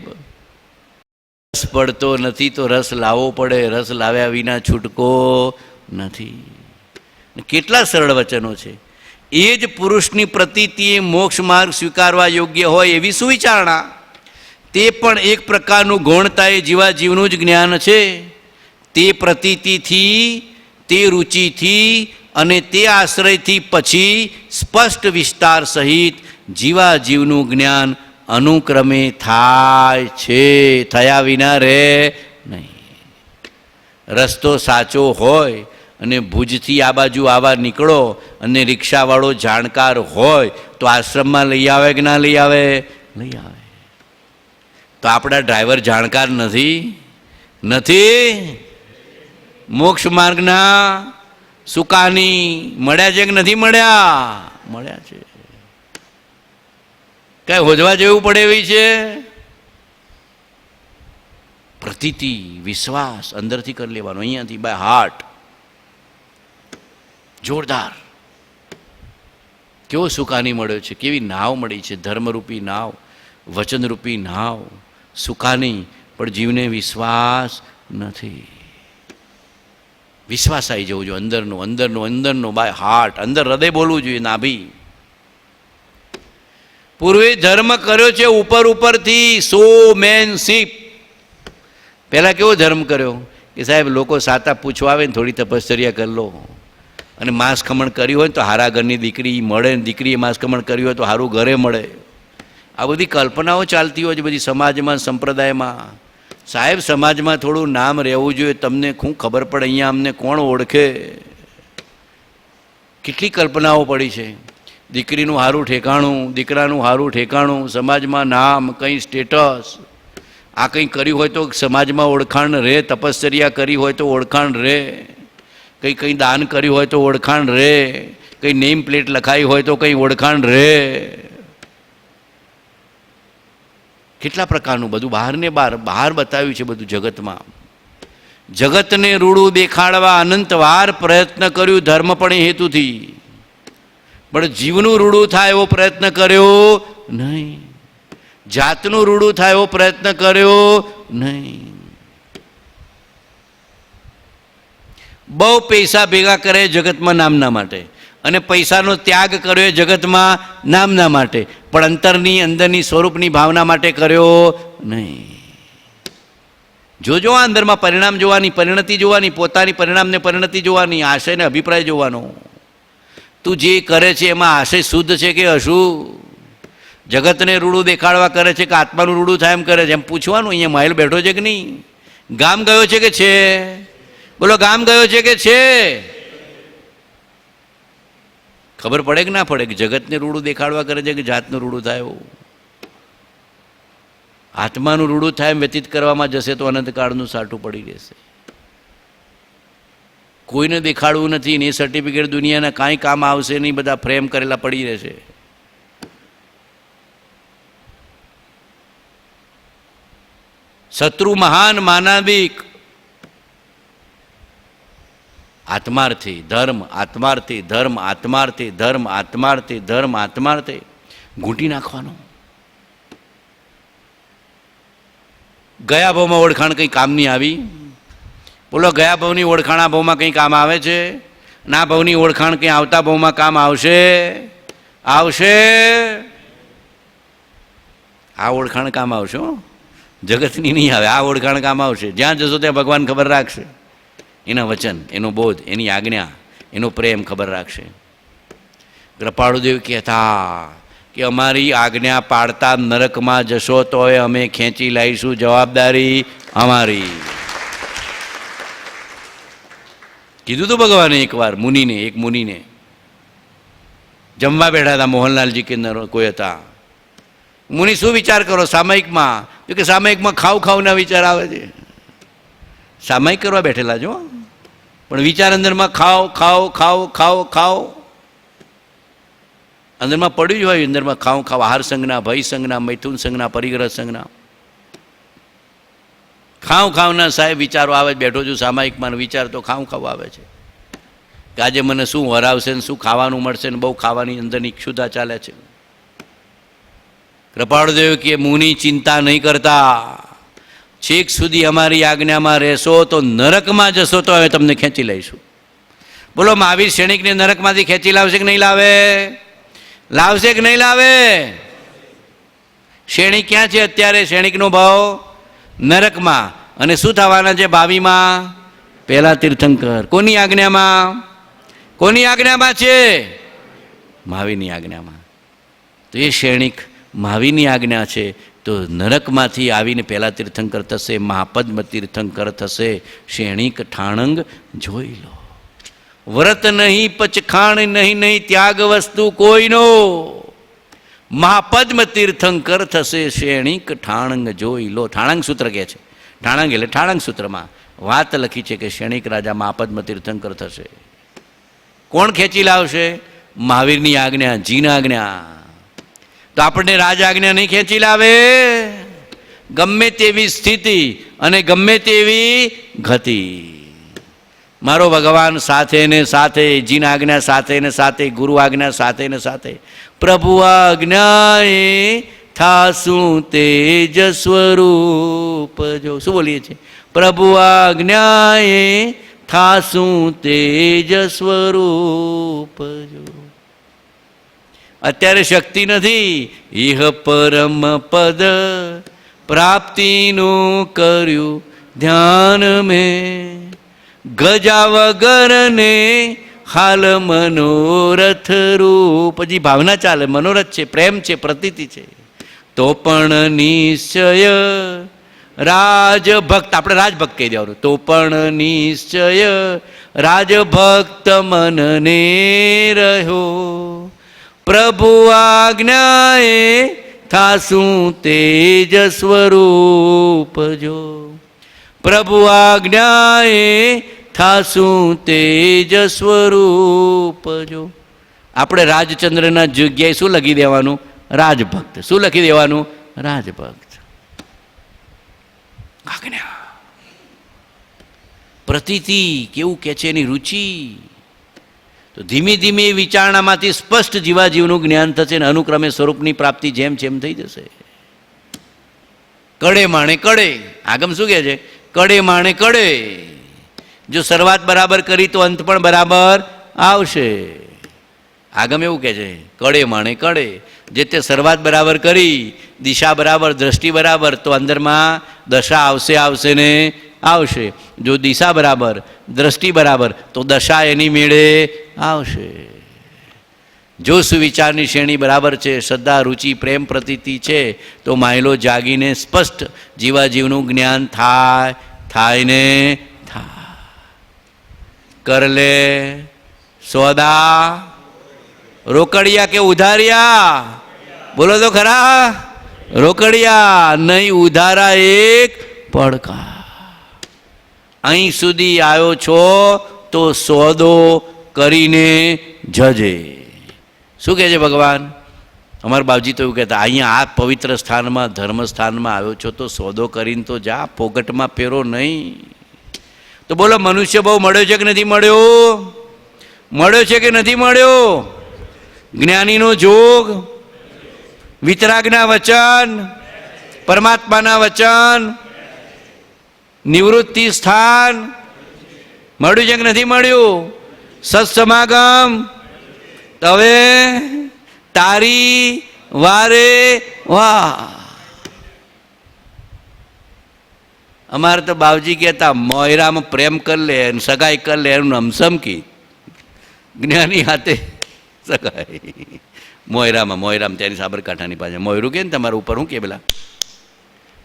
રસ પડતો નથી તો રસ લાવવો પડે. રસ લાવ્યા વિના છૂટકો નથી. કેટલા સરળ વચનો છે. એ જ પુરુષની પ્રતીતિએ મોક્ષ માર્ગ સ્વીકારવા યોગ્ય હોય એવી સુવિચારણા, તે પણ એક પ્રકારનું ગૌણતાએ જીવાજીવનું જ જ્ઞાન છે. તે પ્રતીતિથી, તે રુચિથી અને તે આશ્રયથી પછી સ્પષ્ટ વિસ્તાર સહિત જીવાજીવનું જ્ઞાન અનુક્રમે થાય છે. થયા વિના રહે નહીં. રસ્તો સાચો હોય અને ભુજથી આ બાજુ આવા નીકળો અને રિક્ષાવાળો જાણકાર હોય તો આશ્રમમાં લઈ આવે કે ના લઈ આવે? લઈ આવે. તો આપણા ડ્રાઈવર જાણકાર નથી? મોક્ષ માર્ગના સુકાની મળ્યા છે કે નથી મળ્યા? મળ્યા છે. કઈ હોજવા જેવું પડે એવી છે? પ્રતીતિ, વિશ્વાસ અંદરથી કરી લેવાનો, અહીંયાથી બાય હાર્ટ. જોરદાર. કેવો સુકાની મળ્યો છે, કેવી નાવ મળી છે. ધર્મરૂપી નાવ, વચનરૂપી નાવ, સુકાની. પણ જીવને વિશ્વાસ નથી. વિશ્વાસ આવી જવું જોઈએ અંદરનો બાય હાર્ટ. અંદર હૃદય બોલવું જોઈએ, નાભી. પૂર્વે ધર્મ કર્યો છે ઉપરથી, શોમેનશીપ. પહેલાં કેવો ધર્મ કર્યો કે સાહેબ લોકો સાતા પૂછવા આવે ને થોડી તપશ્ચર્યા કરી લો, અને માંસ ખમણ કર્યું હોય ને તો હારા ઘરની દીકરી મળે, ને દીકરીએ માંસ ખમણ કર્યું હોય તો સારું ઘરે મળે. આ બધી કલ્પનાઓ ચાલતી હોય છે બધી સમાજમાં, સંપ્રદાયમાં. સાહેબ, સમાજમાં થોડું નામ રહેવું જોઈએ. તમને શું ખબર પડે અહીંયા અમને કોણ ઓળખે? કેટલી કલ્પનાઓ પડી છે. દીકરીનું સારું ઠેકાણું, દીકરાનું સારું ઠેકાણું, સમાજમાં નામ, કંઈ સ્ટેટસ. આ કંઈ કર્યું હોય તો સમાજમાં ઓળખાણ રહે, તપશ્ચર્યા કરી હોય તો ઓળખાણ રહે, કંઈ દાન કર્યું હોય તો ઓળખાણ રહે, કંઈ નેમ પ્લેટ લખાઈ હોય તો કંઈ ઓળખાણ રહે. કેટલા પ્રકારનું બધું બહાર બતાવ્યું છે બધું જગતમાં. જગતને રૂડું દેખાડવા અનંતવાર પ્રયત્ન કર્યું ધર્મ પણ એ હેતુથી, પણ જીવનું રૂડું થાય એવો પ્રયત્ન કર્યો નહીં. જાતનું રૂડું થાય એવો પ્રયત્ન કર્યો નહીં. બહુ પૈસા ભેગા કરે જગતમાં નામના માટે, અને પૈસાનો ત્યાગ કર્યો એ જગતમાં નામના માટે, પણ અંતરની અંદરની સ્વરૂપની ભાવના માટે કર્યો નહીં. જોજો આ અંદરમાં પરિણામ જોવાની, પરિણતિ જોવાની, પોતાની પરિણામને પરિણતિ જોવાની, આશયને અભિપ્રાય જોવાનો. તું જે કરે છે એમાં આશય શુદ્ધ છે કે અશુદ્ધ? જગતને રૂડું દેખાડવા કરે છે કે આત્માનું રૂડું થાય એમ કરે છે? એમ પૂછવાનું. અહીંયા મહેલ બેઠો છે કે નહીં? ગામ ગયો છે કે છે? બોલો, ગામ ગયો છે કે છે? ખબર પડે કે ના પડે કે જગતને રૂડું દેખાડવા કરે છે કે જાતનું રૂડું થાય? આત્માનું રૂડું થાય એમ વ્યતીત કરવામાં જશે તો અનંતકાળનું સાટું પડી રહેશે. કોઈને દેખાડવું નથી ને એ સર્ટિફિકેટ દુનિયાના કાંઈ કામ આવશે નહીં, બધા ફ્રેમ કરેલા પડી રહેશે. શત્રુ મહાન માનાવિક આત્માર્થી ધર્મ, આત્માર્થી ધર્મ, આત્માર્થી ધર્મ, આત્માર્થી ધર્મ, આત્માર્થી ઘૂંટી નાખવાનો. ગયા ભાવમાં ઓળખાણ કંઈ કામ નહીં આવી? બોલો, ગયા ભાવની ઓળખાણ આ ભાવમાં કંઈ કામ આવે છે? ના ભાવની ઓળખાણ કંઈ આવતા ભાવમાં કામ આવશે? આવશે. આ ઓળખાણ કામ આવશે, જગતની નહીં આવે. આ ઓળખાણ કામ આવશે. જ્યાં જશો ત્યાં ભગવાન ખબર રાખશે. એના વચન, એનો બોધ, એની આજ્ઞા, એનો પ્રેમ ખબર રાખશે. કૃપાળુદેવ કહેતા કે અમારી આજ્ઞા પાળતા નરકમાં જશો તો અમે ખેંચી લાવીશું, જવાબદારી અમારી. કીધું હતું ભગવાને એકવાર મુનિને, એક મુનિને જમવા બેઠા હતા. મોહનલાલજી કે કોઈ હતા. મુનિ, શું વિચાર કરો સામાયિકમાં? તો કે સામાયિકમાં ખાવ ખાવના વિચાર આવે છે. સામાયિક કરવા બેઠેલા છો, પણ વિચાર અંદરમાં ખાવ ખાવ ખાવ ખાવ ખાવ અંદરમાં પડ્યું જ હોય. અંદરમાં ખાવ ખાવ, આહાર સંજ્ઞા, ભય સંજ્ઞા, મૈથુન સંજ્ઞા, પરિગ્રહ સંજ્ઞા, ખાવ ખાવના સાહેબ વિચારો આવે. બેઠો છું સામાયિકમાં, વિચાર તો ખાવ ખાવ આવે છે કે આજે મને શું વરાવશે ને શું ખાવાનું મળશે ને બહુ ખાવાની અંદરની ક્ષુધા ચાલે છે. કૃપાળુદેવ કે મુનિ ચિંતા નહીં કરતા, છેક સુધી અમારી આજ્ઞામાં રહેશો તો નરકમાં જશો તો હવે તમને ખેંચી લઈશું. બોલો, મહાવીર સૈનિકને નરકમાંથી ખેંચી લાવશે કે નહીં લાવે? લાવશે કે નહીં લાવે? સૈનિક ક્યાં છે અત્યારે? સૈનિકનો ભાવ નરકમાં. અને શું થવાના છે ભાવિમાં? પહેલા તીર્થંકર. કોની આજ્ઞામાં? કોની આજ્ઞામાં છે? મહાવીરની આજ્ઞામાં. તો એ સૈનિક મહાવીરની આજ્ઞા છે તો નરકમાંથી આવીને પહેલા તીર્થંકર થશે, મહાપદ્મ તીર્થંકર થશે. શેણિક ઠાણંગ જોઈ લો. વ્રત નહીં, પચખાણ નહીં, નહીં ત્યાગ વસ્તુ કોઈનો. મહાપદ્મ તીર્થંકર થશે, શેણિક ઠાણંગ જોઈ લો. ઠાણંગ સૂત્ર કહે છે. ઠાણંગ એટલે ઠાણંગ સૂત્રમાં વાત લખી છે કે શેણિક રાજા મહાપદ્મ તીર્થંકર થશે. કોણ ખેંચી લાવશે? મહાવીરની આજ્ઞા, જીના આજ્ઞા. તો આપણને રાજ આજ્ઞા નહીં ખેંચી લાવે? ગમે તેવી સ્થિતિ અને ગમે તેવી ગતિ, મારો ભગવાન સાથે ને સાથે, જીના આજ્ઞા સાથે ને સાથે, ગુરુ આજ્ઞા સાથે ને સાથે. પ્રભુ આજ્ઞાએ થાશું તેજ સ્વરૂપ જો. શું બોલીએ છીએ? પ્રભુ આજ્ઞાએ થાશું તેજ સ્વરૂપ જો. અત્યારે શક્તિ નથી. ઇહ પરમ પદ પ્રાપ્તિનું કર્યું ધ્યાન મેં, ગજા વગરને હાલ મનોરથ રૂપ. હજી ભાવના ચાલે, મનોરથ છે, પ્રેમ છે, પ્રતીતિ છે. તો પણ નિશ્ચય રાજભક્ત, આપણે રાજભક્ત કહી દેવાનું. તો પણ નિશ્ચય રાજભક્ત મનને રહ્યો, પ્રભુ આજ્ઞાએ થાશું તેજ સ્વરૂપ જો. પ્રભુ આજ્ઞાએ થાશું તેજ સ્વરૂપ જો. આપણે રાજચંદ્રના જગ્યાએ શું લખી દેવાનું? રાજભક્ત. શું લખી દેવાનું? રાજભક્ત. આજ્ઞા, પ્રતીતિ કેવું કે છે એની રુચિ. તો ધીમે ધીમે વિચારણામાંથી સ્પષ્ટ જીવાજીવનું જ્ઞાન થશે અને અનુક્રમે સ્વરૂપની પ્રાપ્તિ જેમ જેમ થઈ જશે. કડે માણે કડે. આગમ શું કહે છે? કડે માણે કડે. જો શરૂઆત બરાબર કરી તો અંત પણ બરાબર આવશે. આગમ એવું કહે છે, કડે માણે કડે. જે તે શરૂઆત બરાબર કરી, દિશા બરાબર, દ્રષ્ટિ બરાબર, તો અંદરમાં દશા આવશે ને આવશે. જો દિશા બરાબર, દ્રષ્ટિ બરાબર, તો દશા એની મેળે આવશે. જો સુવિચારની શ્રેણી બરાબર છે, શ્રદ્ધા, રુચિ, પ્રેમ, પ્રતીતિ છે, તો માયલો જાગીને સ્પષ્ટ જીવાજીવનું જ્ઞાન થાય ને થાય. કર લે સોદા રોકડિયા કે ઉધારિયા? બોલો તો ખરા. રોકડિયા નહીં ઉધારા એક પડકાર. અહીં સુધી આવ્યો છો તો સોદો કરીને જજે. શું કહે છે ભગવાન? અમારા બાપજી તો એવું કહેતા, અહીંયા આ પવિત્ર સ્થાનમાં, ધર્મ સ્થાનમાં આવ્યો છો તો સોદો કરીને તો જા, પોગટમાં પહેરો નહીં. તો બોલો, મનુષ્ય બહુ મળ્યો છે કે નથી મળ્યો? મળ્યો છે કે નથી મળ્યો? જ્ઞાનીનો જોગ, વિતરાગના વચન, પરમાત્માના વચન, નિવૃત્તિ સ્થાન મળ્યું છે કે નથી મળ્યું? સત્સમાગમ, હવે તારી વારે વાહ. અમારે તો બાવજી કહેતા, મોયરામાં પ્રેમ કર લે, સગાઈ કર લે, એનું નમસમકી. જ્ઞાની હાથે સગાઈ. મોયરામાં ત્યાંની સાબરકાંઠાની પાસે મોયરું કે ને તમારા ઉપર, શું કે પેલા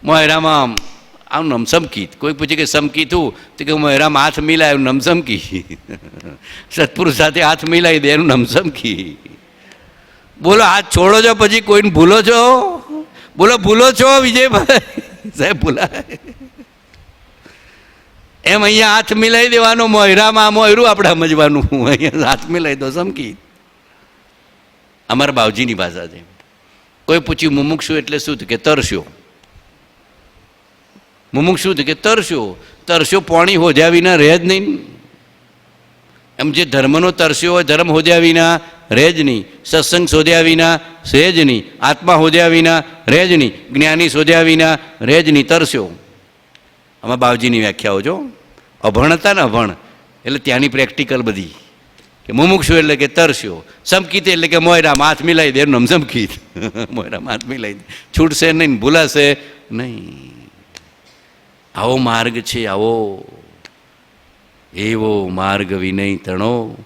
મોયરામાં આમ નમસમકીત. કોઈ પૂછે કે સમકી તું, તો કે મોયરામાં હાથ મિલાય એનું નમસમકી. સત્પુરુષ સાથે હાથ મિલાવી દે એનું નમસમકી. બોલો, હાથ છોડો છો પછી કોઈને ભૂલો છો? બોલો, ભૂલો છો વિજયભાઈ? સાહેબ ભૂલાય એમ અહીંયા હાથ મિલાવી દેવાનો. મોયરામાં મોયરું આપણે સમજવાનું, અહીંયા હાથ મિલાવી દો સમકી. અમારા બાવજીની ભાષા છે. કોઈ પૂછ્યું મુમુક્ષુ એટલે શું? કે તરસ્યો. મુમુક્ષુ કે તરસ્યો. તરસ્યો પાણી હોદ્યા વિના રહે જ નહીં. એમ જે ધર્મનો તરસ્યો હોય, ધર્મ હોદ્યા વિના રહે જ નહીં. સત્સંગ શોધ્યા વિના રહે જ નહીં. આત્મા હોદ્યા વિના રહે જ નહીં. જ્ઞાની શોધ્યા વિના રહે જ નહીં. તરસ્યો. આમાં બાવજીની વ્યાખ્યાઓ જો. અભણ હતા ને, અભણ એટલે ત્યાંની પ્રેક્ટિકલ બધી. કે મુમુક્ષુ એટલે કે તરસ્યો. સમકીત એટલે કે મોયરામાં હાથ મિલાવી દે, એનું સમકીત. મોયરામાં હાથ મિલાવી દે, છૂટશે નહીં, ભૂલાશે નહીં. આવો માર્ગ છે, આવો એવો માર્ગ વિનય તણો,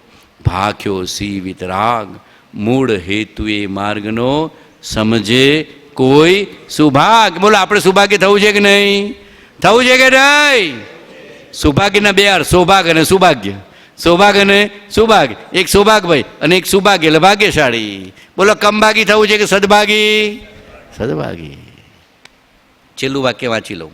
ભાખ્યો સી વિતરાગ, મૂળ હેતુ એ માર્ગનો સમજે કોઈ સુભાગ. બોલો, આપણે સુભાગ્ય થવું છે કે નહીં? થવું છે કે નહીં? સૌભાગ્યના બે અર્થ, સૌભાગ અને સુભાગ્ય. સૌભાગ અને સુભાગ્ય. એક સૌભાગભાઈ અને એક સુભાગ્ય એટલે ભાગ્યશાળી. બોલો, કમભાગી થવું છે કે સદભાગી? સદભાગી. છેલ્લું વાક્ય વાંચી લઉં.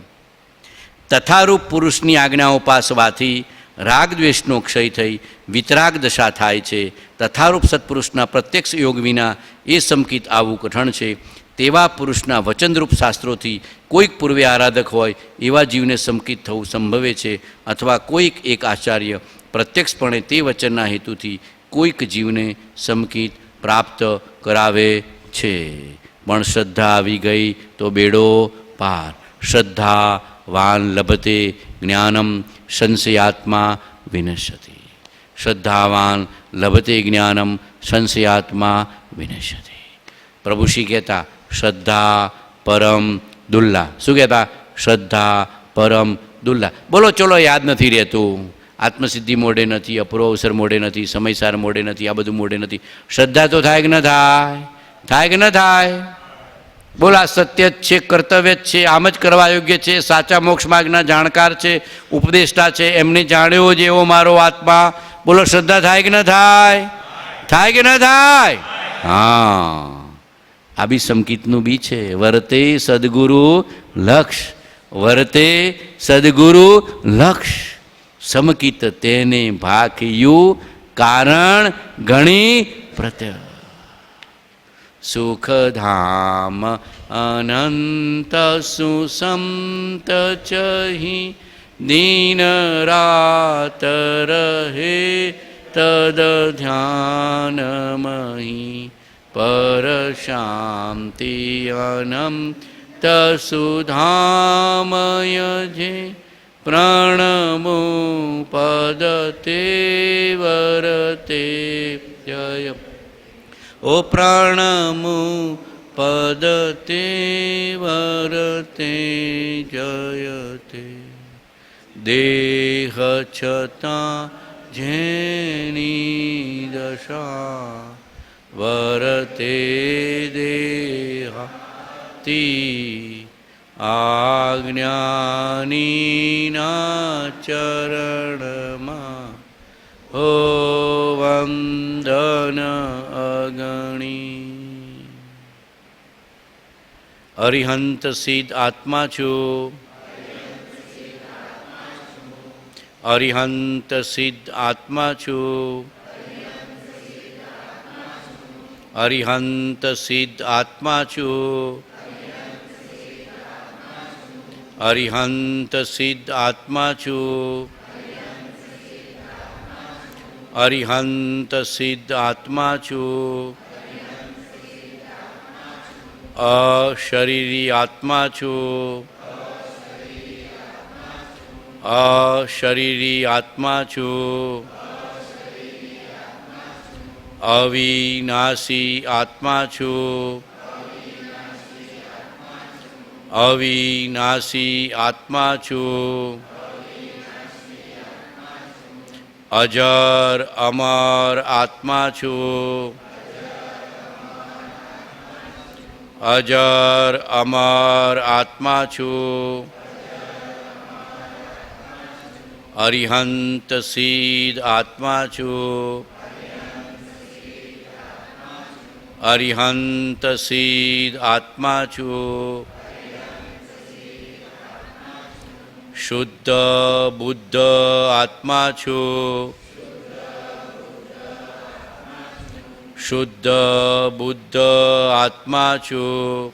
તથારૂપ પુરુષની આજ્ઞાઓ પાસવાથી રાગ દ્વેષનો ક્ષય થઈ વિતરાગ દશા થાય છે. તથારૂપ સત્પુરુષના પ્રત્યક્ષ યોગ વિના એ સમકિત આવવું કઠણ છે. તેવા પુરુષના વચનરૂપ શાસ્ત્રોથી કોઈક પૂર્વે આરાધક હોય એવા જીવને સમકિત થવું સંભવે છે, અથવા કોઈક એક આચાર્ય પ્રત્યક્ષપણે તે વચનના હેતુથી કોઈક જીવને સમકિત પ્રાપ્ત કરાવે છે. પણ શ્રદ્ધા આવી ગઈ તો બેડો પાર. શ્રદ્ધા વાન લભતે જ્ઞાનમ સંશયાત્મા વિનશ્યતિ. શ્રદ્ધાવાન લભતે જ્ઞાનમ સંશયાત્મા વિનશ્યતિ. પ્રભુશ્રી કહેતા, શ્રદ્ધા પરમ દુલ્લા. શું કહેતા? શ્રદ્ધા પરમ દુલ્લા. બોલો, ચલો, યાદ નથી રહેતું. આત્મસિદ્ધિ મોડે નથી, અપૂર્વ અવસર મોડે નથી, સમયસાર મોડે નથી, આ બધું મોડે નથી. શ્રદ્ધા તો થાય કે ન થાય? થાય કે ન થાય? બોલો, આ સત્ય જ છે, કર્તવ્ય જ છે, આમ જ કરવા યોગ્ય છે. સાચા મોક્ષ માર્ગના જાણકાર છે, ઉપદેષ્ટા છે, એમને જાણ્યો જેવો મારો આત્મા. બોલો, શ્રદ્ધા થાય કે ન થાય? થાય કે ન થાય? હા, આ બી સમકિતનું બી છે. વર્તે સદગુરુ લક્ષ, વર્તે સદગુરુ લક્ષ, સમકિત તેને ભાખ્યું કારણ ઘણી પ્રત્ય. સુખધામ અનંત સુસંત ચહી દીન રાત રહે તદ ધ્યાનમહી પર શાંતિ અનંત સુધામય જે પ્રાણમુપદતે વરતે જય ઓ પ્રાણમુપદતે વરતે જયતે દેહ છતાં જેની દશા વરતે દેહાતી આજ્ઞાનીના ચરણમાં હો વંદન અગણી. અરિહંત સિદ્ધ આત્મા છું, અરિહંત સિદ્ધ આત્મા છું, અરિહંત સિદ્ધ આત્મા છું, અરિહંત સિદ્ધ આત્મા છું, અરિહંત સિદ્ધ આત્મા છું, અશરીરી આત્મા છું, અશરીરી આત્મા છું, અવિનાશી આત્મા છું, અવિનાશી આત્મા છું, અજર અમર આત્મા છું, અજર અમર આત્મા છું, અરિહંત સિદ્ધ આત્મા છું, અરિહંત સિદ્ધ આત્મા છું, શુદ્ધ બુદ્ધ આત્મા છું, શુદ્ધ બુદ્ધ આત્મા છું,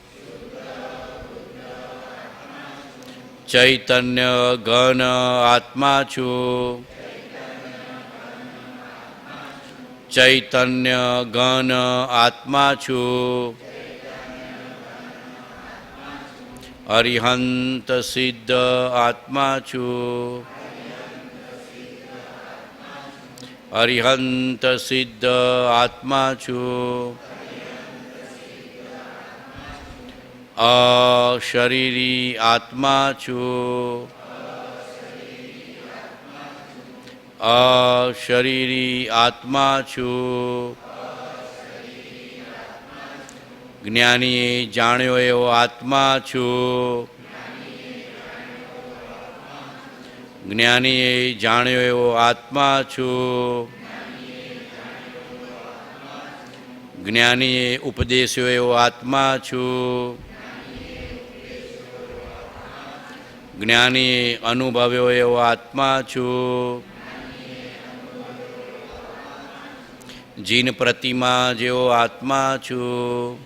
ચૈતન્ય ઘન આત્મા છું, ચૈતન્ય ઘન આત્મા છું, અરિહંત સિદ્ધ આત્મા છું, અરિહંત સિદ્ધ આત્મા છું, અશરીરી આત્મા છું, અશરીરી આત્મા છું, જ્ઞાનીએ જાણ્યો એવો આત્મા છું, જ્ઞાનીએ જાણ્યો એવો આત્મા છું, જ્ઞાનીએ ઉપદેશ્યો એવો આત્મા છું, જ્ઞાનીએ અનુભવ્યો એવો આત્મા છું, જીન પ્રતિમા જેવો આત્મા છું,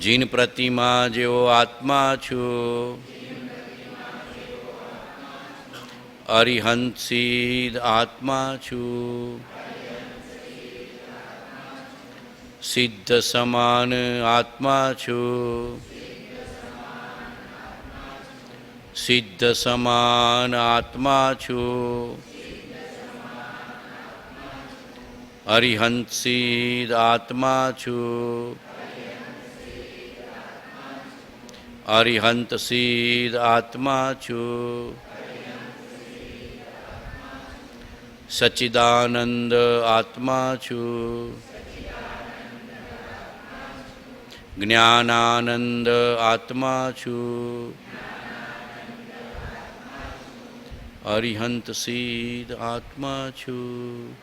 જીન પ્રતિમા જેવો આત્મા છું, અરિહંત સિદ્ધ આત્મા છું, સિદ્ધ સમાન આત્મા છું, સિદ્ધ સમાન આત્મા છું, અરિહંત સિદ્ધ આત્મા છું, અરિહંત સિદ્ધ આત્મા છું, સચ્ચિદાનંદ આત્મા છું, જ્ઞાનાનંદ આત્મા છું, અરિહંત સિદ્ધ આત્મા છું,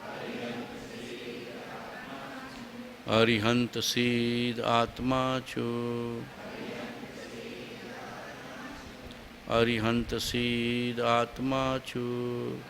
અરિહંત સિદ્ધ આત્મા છું, અરિહંત સિદ્ધ આત્મા છું.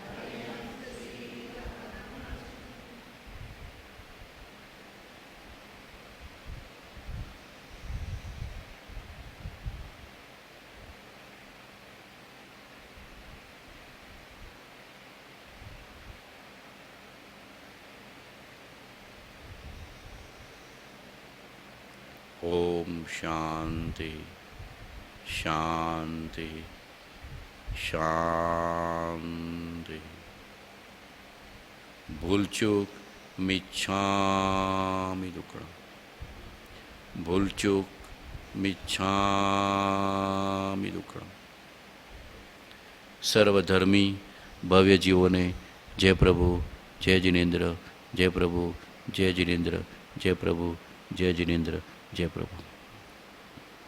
ઓમ શાંતિ શાંતિ શાંતિ. ભૂલચૂક મિચ્છામિ દુક્કડમ. ભૂલચૂક મિચ્છામિ દુક્કડમ. સર્વધર્મી ભવ્ય જીવોને જય પ્રભુ, જય જિનેન્દ્ર, જય પ્રભુ, જય જિનેન્દ્ર, જય પ્રભુ, જય જિનેન્દ્ર, જય પ્રભુ.